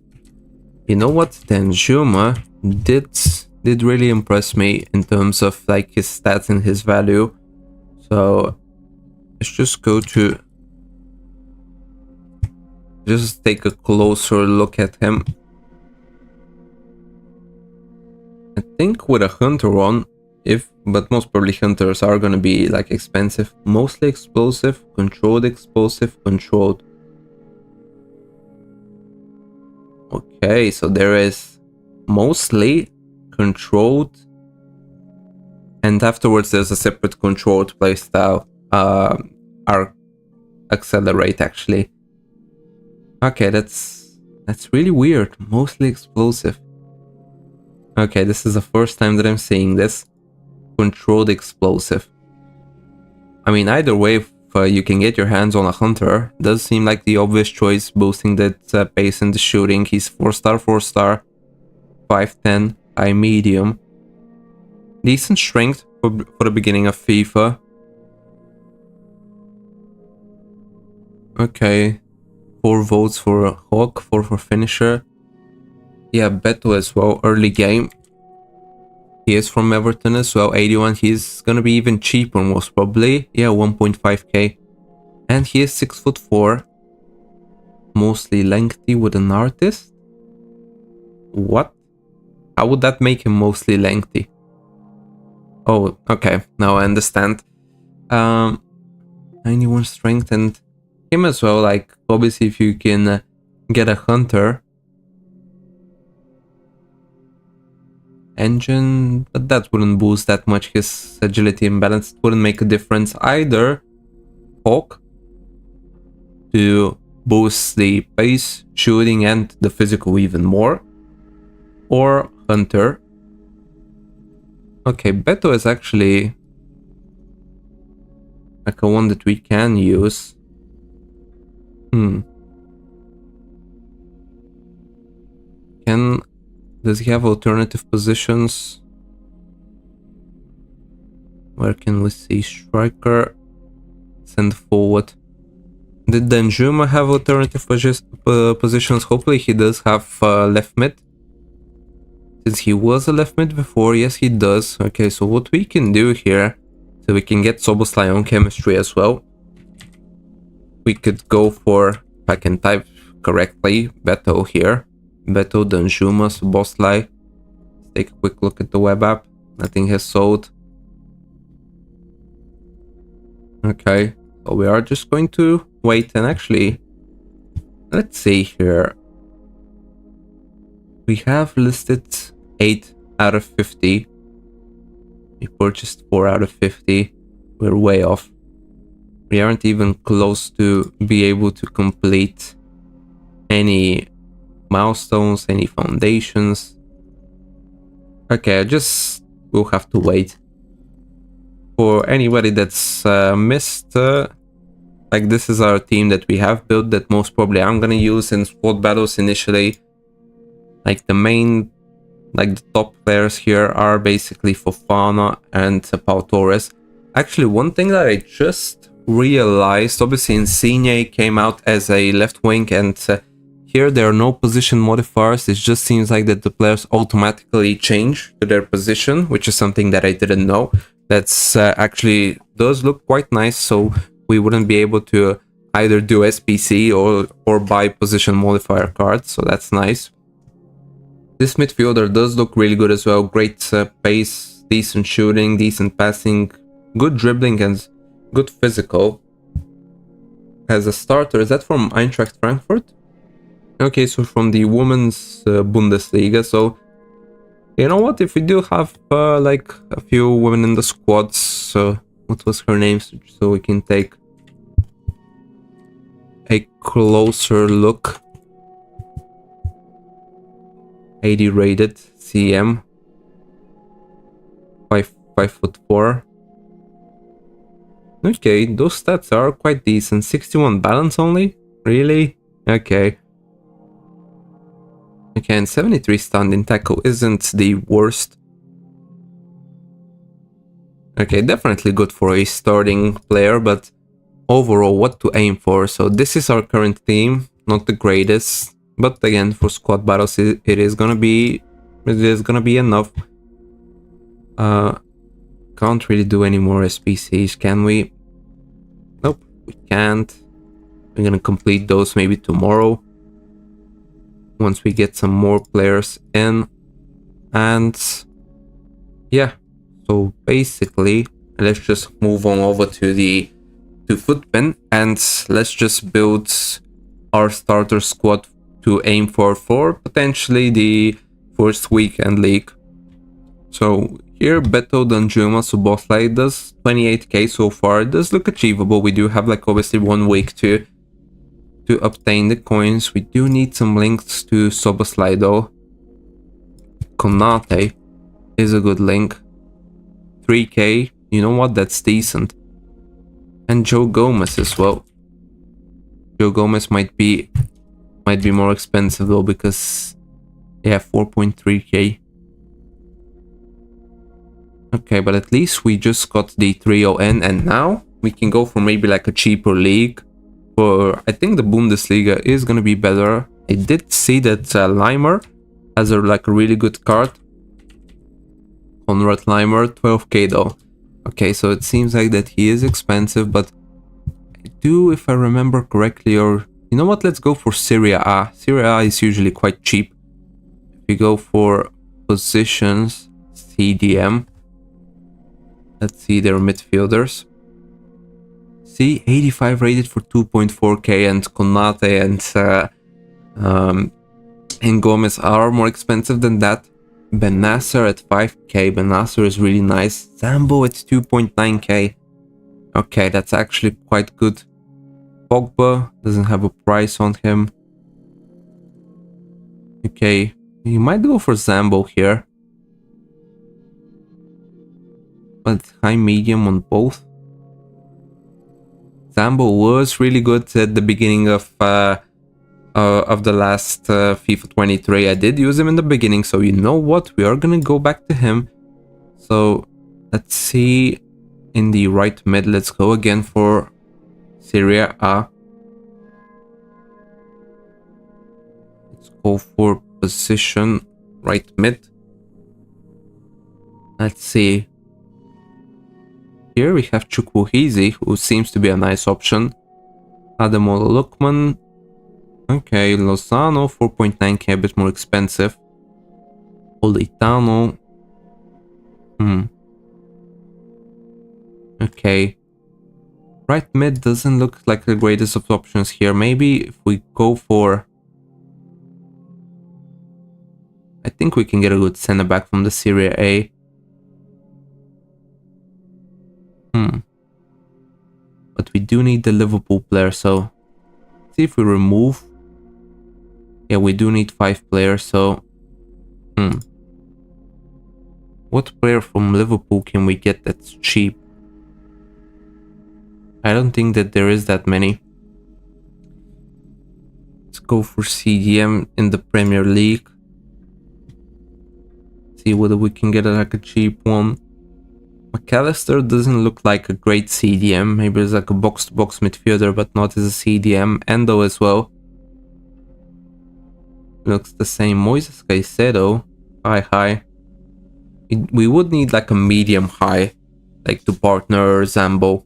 you know what, Danjuma did really impress me in terms of like his stats and his value. So let's just go to just take a closer look at him. I think with a hunter on, but most probably hunters are gonna be like expensive. Mostly explosive, controlled. Okay, so there is mostly controlled, and afterwards there's a separate controlled playstyle. Accelerate actually. Okay, that's really weird. Mostly explosive. Okay, this is the first time that I'm seeing this. Controlled explosive. I mean, either way, if you can get your hands on a hunter, does seem like the obvious choice, boosting that pace in the shooting. He's 4-star, 5'10", high medium. Decent strength for the beginning of FIFA. Okay, 4 votes for Hawk, 4 for finisher. Yeah, Beto as well, early game. He is from Everton as well, 81. He's gonna be even cheaper most probably. Yeah, 1.5k. And he is 6'4". Mostly lengthy with an artist. What? How would that make him mostly lengthy? Oh, okay. Now I understand. 91 strength and him as well. Like, obviously, if you can get a hunter engine, but that wouldn't boost that much his agility and balance. It wouldn't make a difference either. Hawk to boost the pace, shooting, and the physical even more, or hunter. Okay, Beto is actually like a one that we can use. Does he have alternative positions? Where can we see striker? Send forward. Did Danjuma have alternative positions? Hopefully he does have left mid. Since he was a left mid before, yes he does. Okay, so what we can do here, so we can get Szoboszlai on chemistry as well. We could go for, if I can type correctly, Beto here. Beto, Danjuma, Szoboszlai. Let's take a quick look at the web app. Nothing has sold. Okay, so we are just going to wait and actually, let's see here. We have listed 8 out of 50. We purchased 4 out of 50. We're way off. We aren't even close to be able to complete any milestones, any foundations. Okay, we'll have to wait. For anybody that's missed, like this is our team that we have built that most probably I'm gonna use in squad battles initially. Like the main, like the top players here are basically Fofana and Pau Torres. Actually, one thing that I just realized, obviously Insigne came out as a left wing, and here there are no position modifiers. It just seems like that the players automatically change to their position, which is something that I didn't know. That's actually does look quite nice, so we wouldn't be able to either do SPC or buy position modifier cards, so that's nice. This midfielder does look really good as well. Great pace, decent shooting, decent passing, good dribbling, and good physical. As a starter, is that from Eintracht Frankfurt? Okay, so from the women's Bundesliga. So, you know what? If we do have like a few women in the squads, what was her name? So we can take a closer look. 80 rated, CM, 5'4". Okay, those stats are quite decent. 61 balance only? Really? Okay. Okay, and 73 standing tackle isn't the worst. Okay, definitely good for a starting player, but overall, what to aim for? So this is our current team, not the greatest. But again, for squad battles, it is gonna be enough. Can't really do any more SPCs, can we? Nope, we can't. We're gonna complete those maybe tomorrow, once we get some more players in. And yeah, so basically, let's just move on over to Footpin, and let's just build our starter squad to aim for potentially the first weekend league. So here Beto, Danjuma, Szoboszlai does 28k so far. It does look achievable. We do have like obviously 1 week to obtain the coins. We do need some links to Szoboszlai though. Konate is a good link. 3k, you know what, that's decent. And Joe Gomez as well. Joe Gomez might be more expensive though, because yeah, 4.3k. Okay, but at least we just got the 3-0N, and now we can go for maybe like a cheaper league. For I think the Bundesliga is gonna be better. I did see that Leimer has a really good card. Konrad Leimer, 12k though. Okay, so it seems like that he is expensive, but I do, if I remember correctly, or you know what, let's go for Serie A. Serie A is usually quite cheap. If we go for positions, CDM, Let's see their midfielders. See, 85 rated for 2.4k, and Konate and Gomez are more expensive than that. Ben Nasser at 5k. Ben Nasser is really nice. Zambo at 2.9k. Okay, that's actually quite good. Pogba doesn't have a price on him. Okay, you might go for Zambo here. But high medium on both. Zambo was really good at the beginning of the last FIFA 23. I did use him in the beginning, so you know what? We are gonna go back to him. So let's see in the right mid. Let's go again for Serie A. Let's go for position right mid. Let's see. Here we have Chukwueze, who seems to be a nice option. Ademola Lookman. Okay, Lozano, 4.9k, a bit more expensive. Politano. Okay. Right mid doesn't look like the greatest of options here. Maybe if we go for... I think we can get a good center back from the Serie A. But we do need the Liverpool player, so... see if we remove... yeah, we do need 5 players, so... what player from Liverpool can we get that's cheap? I don't think that there is that many. Let's go for CDM in the Premier League. See whether we can get like a cheap one. McAllister doesn't look like a great CDM. Maybe it's like a box-to-box midfielder, but not as a CDM. Endo as well. Looks the same. Moises Caicedo. High. We would need like a medium high, like to partner Zambo.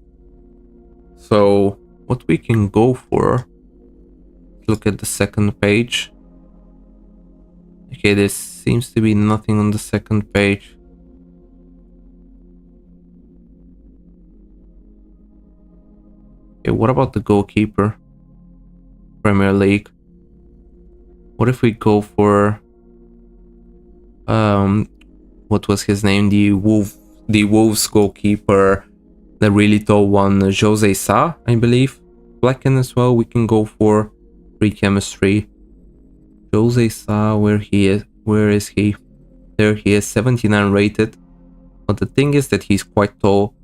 So what we can go for? Look at the second page. Okay, there seems to be nothing on the second page. Okay, what about the goalkeeper? Premier League. What if we go for what was his name? The Wolves goalkeeper, the really tall one, Jose Sa, I believe. Blacken as well. We can go for free chemistry. Jose Sa, where is he? There he is, 79 rated. But the thing is that he's quite tall,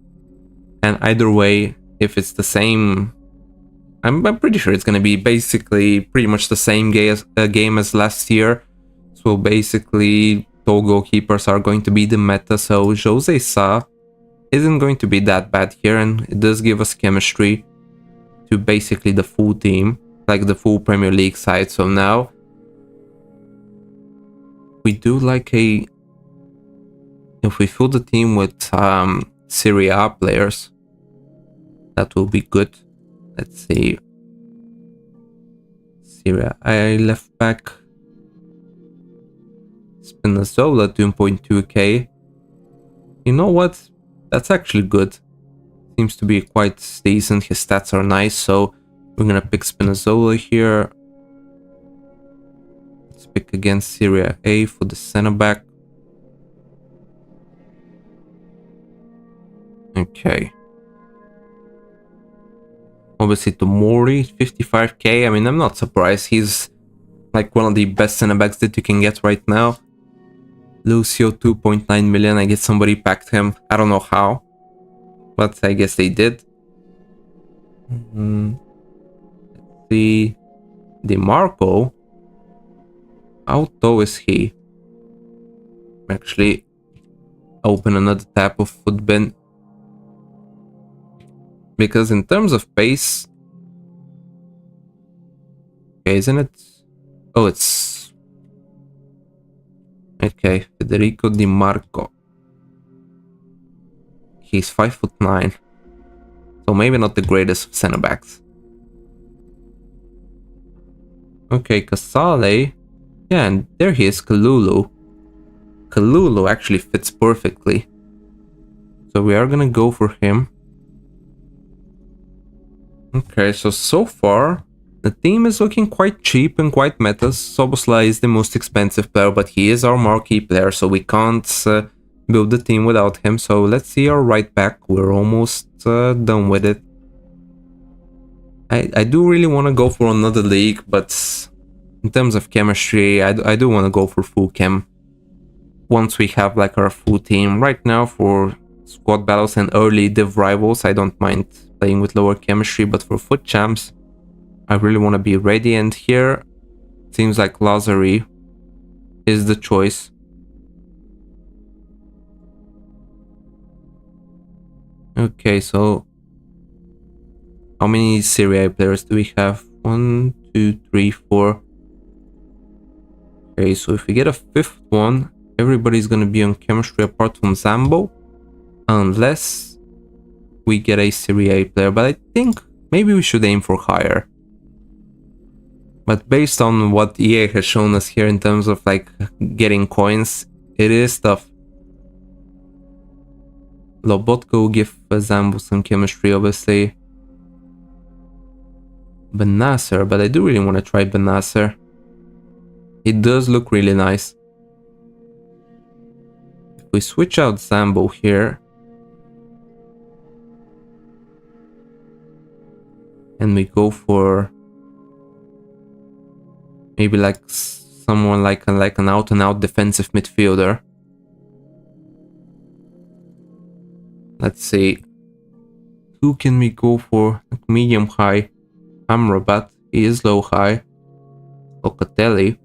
and either way, if it's the same, I'm pretty sure it's gonna be basically pretty much the same game as last year. So basically, tall goalkeepers are going to be the meta. So Jose Sa isn't going to be that bad here, and it does give us chemistry to basically the full team, like the full Premier League side. So now we do like a... if we fill the team with Serie A players, that will be good. Let's see. Serie A left back. Spinazzola, 2.2k. You know what? That's actually good. Seems to be quite decent. His stats are nice, so we're gonna pick Spinazzola here. Let's pick against Serie A for the center back. Okay. Obviously Tomori, 55k. I mean, I'm not surprised. He's like one of the best center backs that you can get right now. Lucio, 2.9 million. I guess somebody packed him. I don't know how, but I guess they did. Let's see. DeMarco. How tall is he? Actually, open another tab of Footbin. Because in terms of pace... okay, isn't it? Oh, it's... okay, Federico Di Marco. He's 5'9". So maybe not the greatest of center backs. Okay, Casale. Yeah, and there he is, Kalulu. Kalulu actually fits perfectly. So we are gonna go for him. Okay, so far the team is looking quite cheap and quite meta. Szoboszlai is the most expensive player, but he is our marquee player, so we can't build the team without him. So let's see our right back. We're almost done with it. I do really want to go for another league, but in terms of chemistry, I do want to go for full chem. Once we have like our full team. Right now for squad battles and early div rivals, I don't mind playing with lower chemistry, but for foot champs, I really want to be ready, and here seems like Lazari is the choice. Okay, so how many Serie A players do we have? 1, 2, 3, 4. Okay, so if we get a fifth one, everybody's gonna be on chemistry apart from Zambo, unless we get a Serie A player, but I think maybe we should aim for higher. But based on what EA has shown us here in terms of like getting coins, it is tough. Lobotka will give Zambo some chemistry, obviously. Benasser, but I do really want to try Benasser. It does look really nice. If we switch out Zambo here, and we go for maybe like someone like an out-and-out defensive midfielder. Let's see. Who can we go for? Like medium high. Amrabat. He is low high. Locatelli.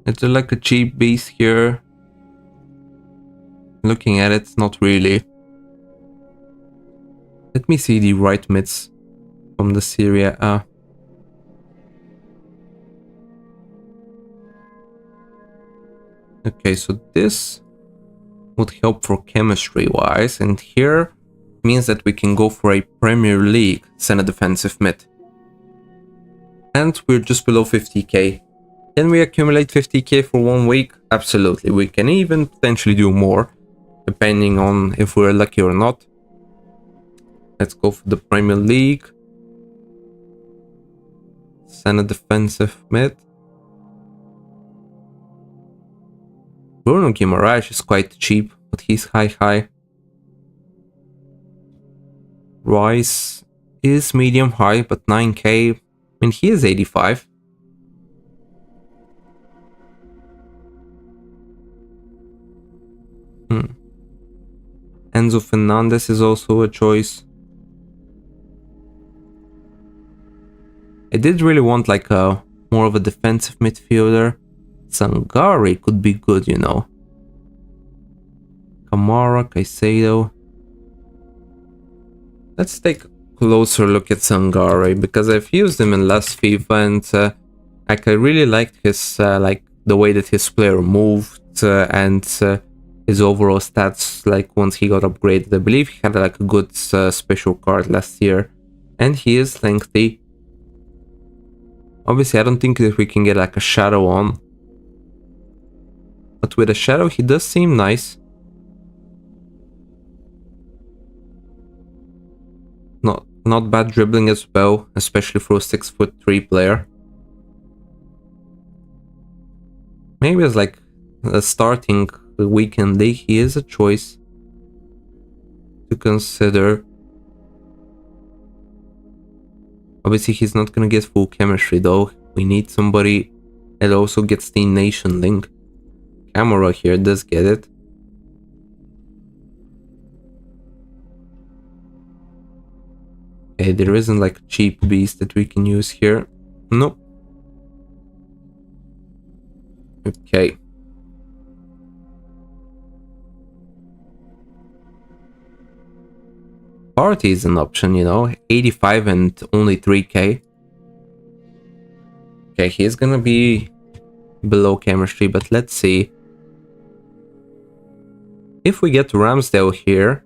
Is there like a cheap beast here? Looking at it, not really. Let me see the right mids from the Serie A. Okay, so this would help for chemistry wise, and here means that we can go for a Premier League center defensive mid. And we're just below 50k. Can we accumulate 50k for 1 week? Absolutely. We can even potentially do more, depending on if we're lucky or not. Let's go for the Premier League. Center defensive mid. Bruno Guimaraes is quite cheap, but he's high. Rice is medium high, but 9k. I mean, he is 85. Enzo Fernandez is also a choice. I did really want like a more of a defensive midfielder. Sangare could be good, you know. Kamara, Caicedo. Let's take a closer look at Sangare, because I've used him in last FIFA, and like I really liked his like the way that his player moved and his overall stats. Like once he got upgraded, I believe he had like a good special card last year, and he is lengthy. Obviously, I don't think that we can get like a shadow on, but with a shadow, he does seem nice. Not bad dribbling as well, especially for a 6'3" player. Maybe as like a starting weekend league, he is a choice to consider. Obviously, he's not gonna get full chemistry though. We need somebody that also gets the nation link. Camera here does get it. Okay, there isn't like a cheap beast that we can use here. Nope. Okay. Party is an option, you know. 85 and only 3k. Okay, he's gonna be below chemistry, but let's see. If we get Ramsdale here,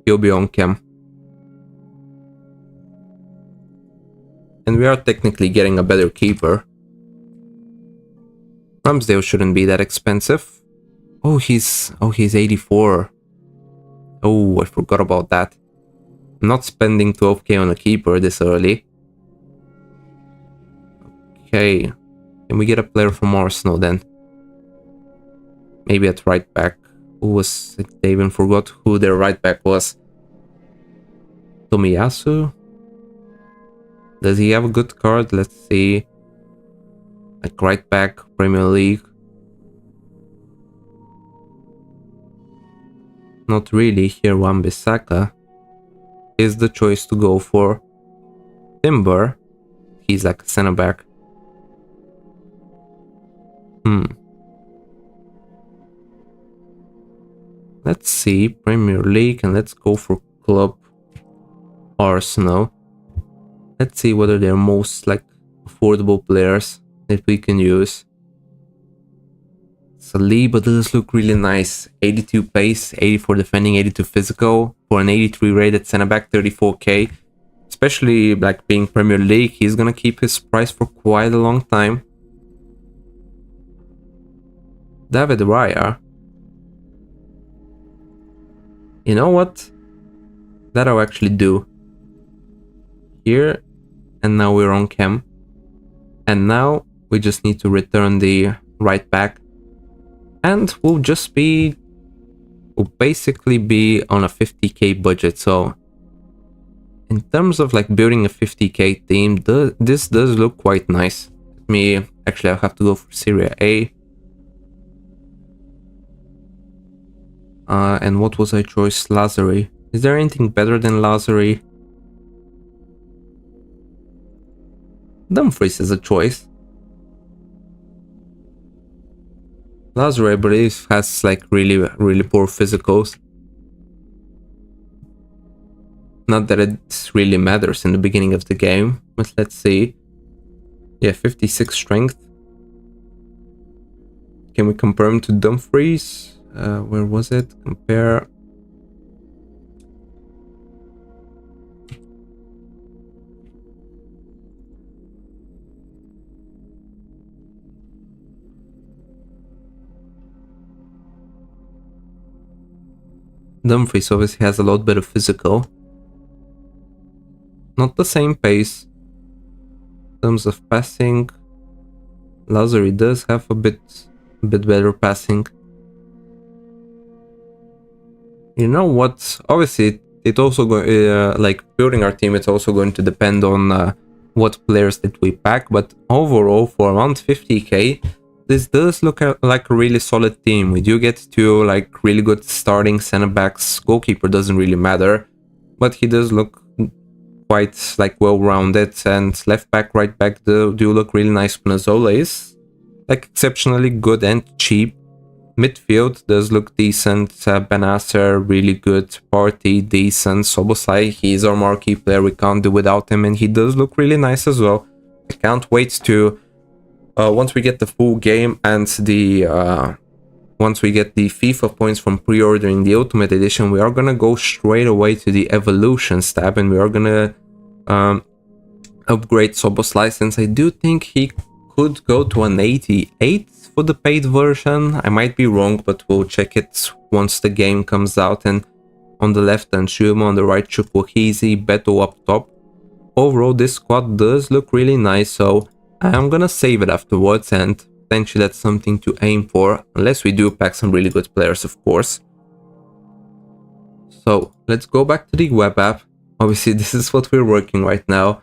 he'll be on chem. And we are technically getting a better keeper. Ramsdale shouldn't be that expensive. Oh, he's 84. Oh, I forgot about that. I'm not spending 12k on a keeper this early. Okay. Can we get a player from Arsenal then? Maybe at right back. Who was it? They even forgot who their right back was. Tomiyasu? Does he have a good card? Let's see. Like right back, Premier League. Not really. Here, Wan-Bissaka is the choice to go for. Timber. He's like a center back. Let's see. Premier League, and let's go for club Arsenal. Let's see what are their most like affordable players that we can use. Saliba does look really nice. 82 pace, 84 defending, 82 physical. For an 83 rated center back, 34k. Especially like being Premier League, he's gonna keep his price for quite a long time. David Raya. You know what? That I'll actually do. Here, and now we're on cam. And now we just need to return the right back. And we'll basically be on a 50k budget. So in terms of like building a 50k team, this does look quite nice. I'll have to go for Serie A. And what was I choice? Lazari. Is there anything better than Lazari? Dumfries is a choice. Lazari, I believe, has like really poor physicals. Not that it really matters in the beginning of the game, but let's see. Yeah, 56 strength. Can we compare him to Dumfries? Where was it? Compare. Dumfries obviously has a lot better physical. Not the same pace. In terms of passing, Lazari does have a bit better passing. You know what? Obviously, it also like building our team. It's also going to depend on what players that we pack. But overall, for around 50k, this does look like a really solid team. We do get to like really good starting center backs. Goalkeeper doesn't really matter, but he does look quite like well-rounded. And left back, right back do look really nice. Spinazzola is like exceptionally good and cheap. Midfield does look decent. Benacer, really good. Party, decent. Szoboszlai, he's our marquee player. We can't do without him, and he does look really nice as well. I can't wait to once we get the full game and once we get the FIFA points from pre-ordering the Ultimate Edition, we are gonna go straight away to the Evolutions tab, and we are gonna upgrade Szoboszlai, since I do think he could go to an 88 for the paid version. I might be wrong, but we'll check it once the game comes out. And on the left hand, Shuma, on the right, Chukwueze, Beto up top. Overall, this squad does look really nice, so I'm gonna save it afterwards, and potentially that's something to aim for, unless we do pack some really good players, of course. So let's go back to the web app. Obviously, this is what we're working right now.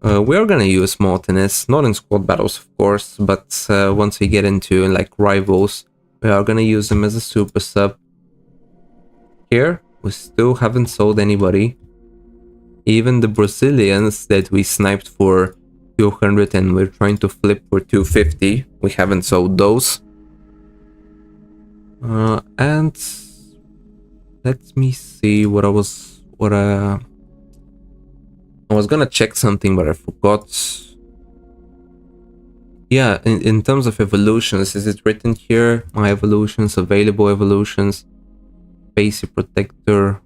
We are gonna use Martinez, not in squad battles, of course, but once we get into like rivals, we are gonna use him as a super sub. Here, we still haven't sold anybody. Even the Brazilians that we sniped for 200 and we're trying to flip for 250, we haven't sold those. And let me see what I was gonna check something, but I forgot. Yeah, in terms of evolutions, is it written here? My evolutions, available evolutions, basic protector,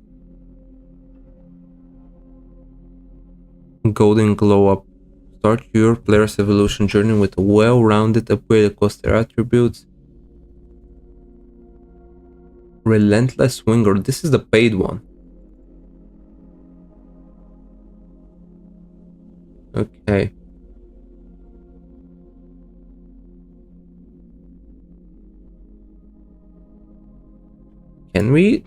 golden glow up. Start your player's evolution journey with a well-rounded upgrade across their attributes. Relentless Winger. This is the paid one. Okay. Can we?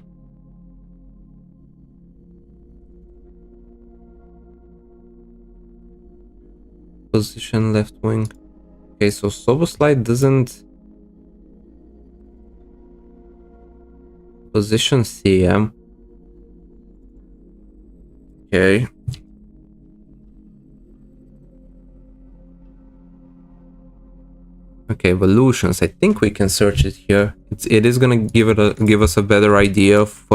Position left wing. Okay, so Szoboszlai doesn't position CM. Okay. Okay, evolutions. I think we can search it here. It is gonna give us a better idea of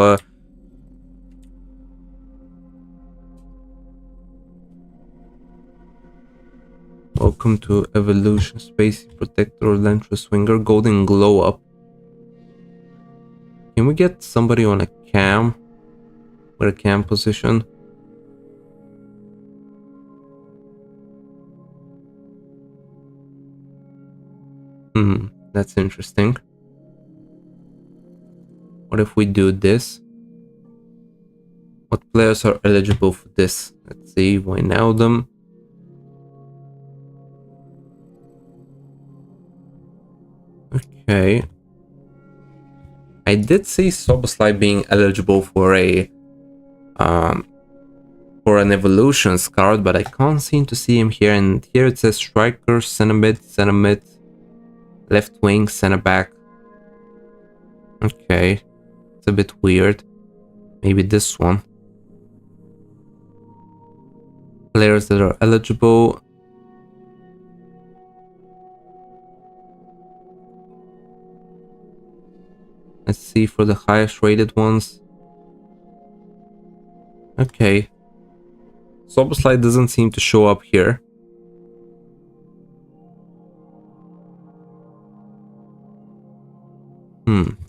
welcome to Evolution, Space Protector, Relentless Winger, Golden Glow Up. Can we get somebody on a cam? With a cam position? That's interesting. What if we do this? What players are eligible for this? Let's see, Wijnaldum. Okay. I did see Szoboszlai being eligible for an Evolutions card, but I can't seem to see him here. And here it says striker, center mid, left wing, center back. Okay, it's a bit weird. Maybe this one. Players that are eligible. Let's see for the highest rated ones. Okay. Szoboszlai doesn't seem to show up here.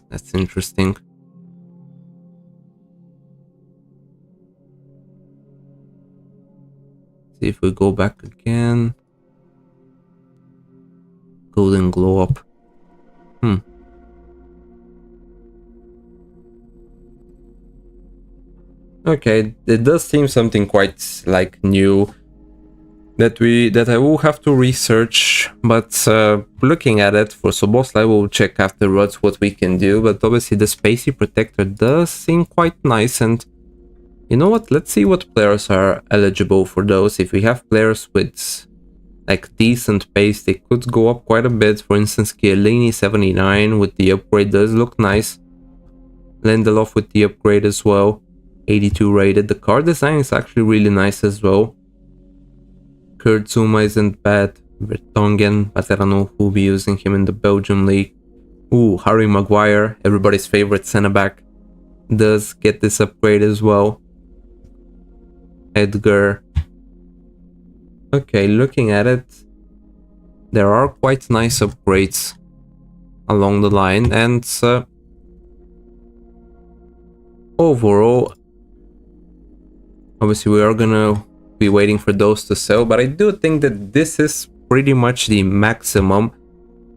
That's interesting. See if we go back again. Golden Glow Up. Okay, it does seem something quite like new that I will have to research, but looking at it for Szoboszlai, we'll check afterwards what we can do. But obviously the Spacey Protector does seem quite nice, and you know what, let's see what players are eligible for those. If we have players with like decent pace, they could go up quite a bit. For instance, Chiellini 79 with the upgrade does look nice. Lindelof with the upgrade as well, 82 rated. The card design is actually really nice as well. Kurt Zouma isn't bad. Vertonghen, but I don't know who'll be using him in the Belgium league. Ooh, Harry Maguire, everybody's favorite center back, does get this upgrade as well. Edgar. Okay, looking at it, there are quite nice upgrades along the line, and overall, obviously we are gonna be waiting for those to sell, but I do think that this is pretty much the maximum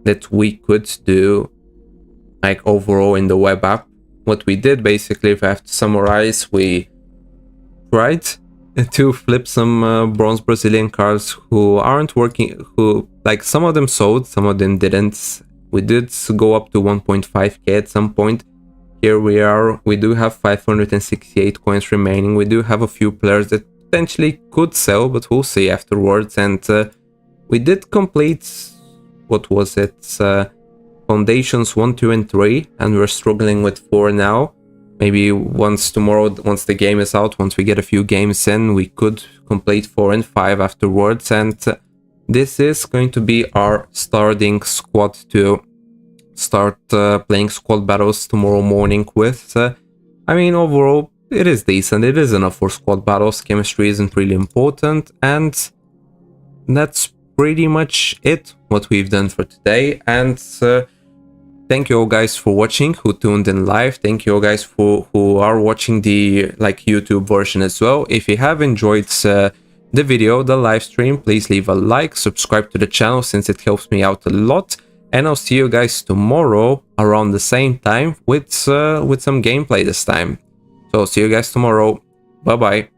that we could do, like overall in the web app. What we did basically, if I have to summarize, we tried to flip some bronze Brazilian cards who aren't working, who like some of them sold, some of them didn't. We did go up to 1.5k at some point. Here we are, we do have 568 coins remaining. We do have a few players that potentially could sell, but we'll see afterwards. And we did complete, what was it, foundations 1, 2 and 3, and we're struggling with 4 now. Maybe once the game is out, once we get a few games in, we could complete 4 and 5 afterwards. And this is going to be our starting squad to start playing squad battles tomorrow morning with. I mean, overall, it is decent. It is enough for squad battles. Chemistry isn't really important, and that's pretty much it, what we've done for today. And thank you all guys for watching, who tuned in live. Thank you all guys who are watching the YouTube version as well. If you have enjoyed the video, the live stream, please leave a like, subscribe to the channel since it helps me out a lot. and I'll see you guys tomorrow around the same time with some gameplay this time. So see you guys tomorrow. Bye bye.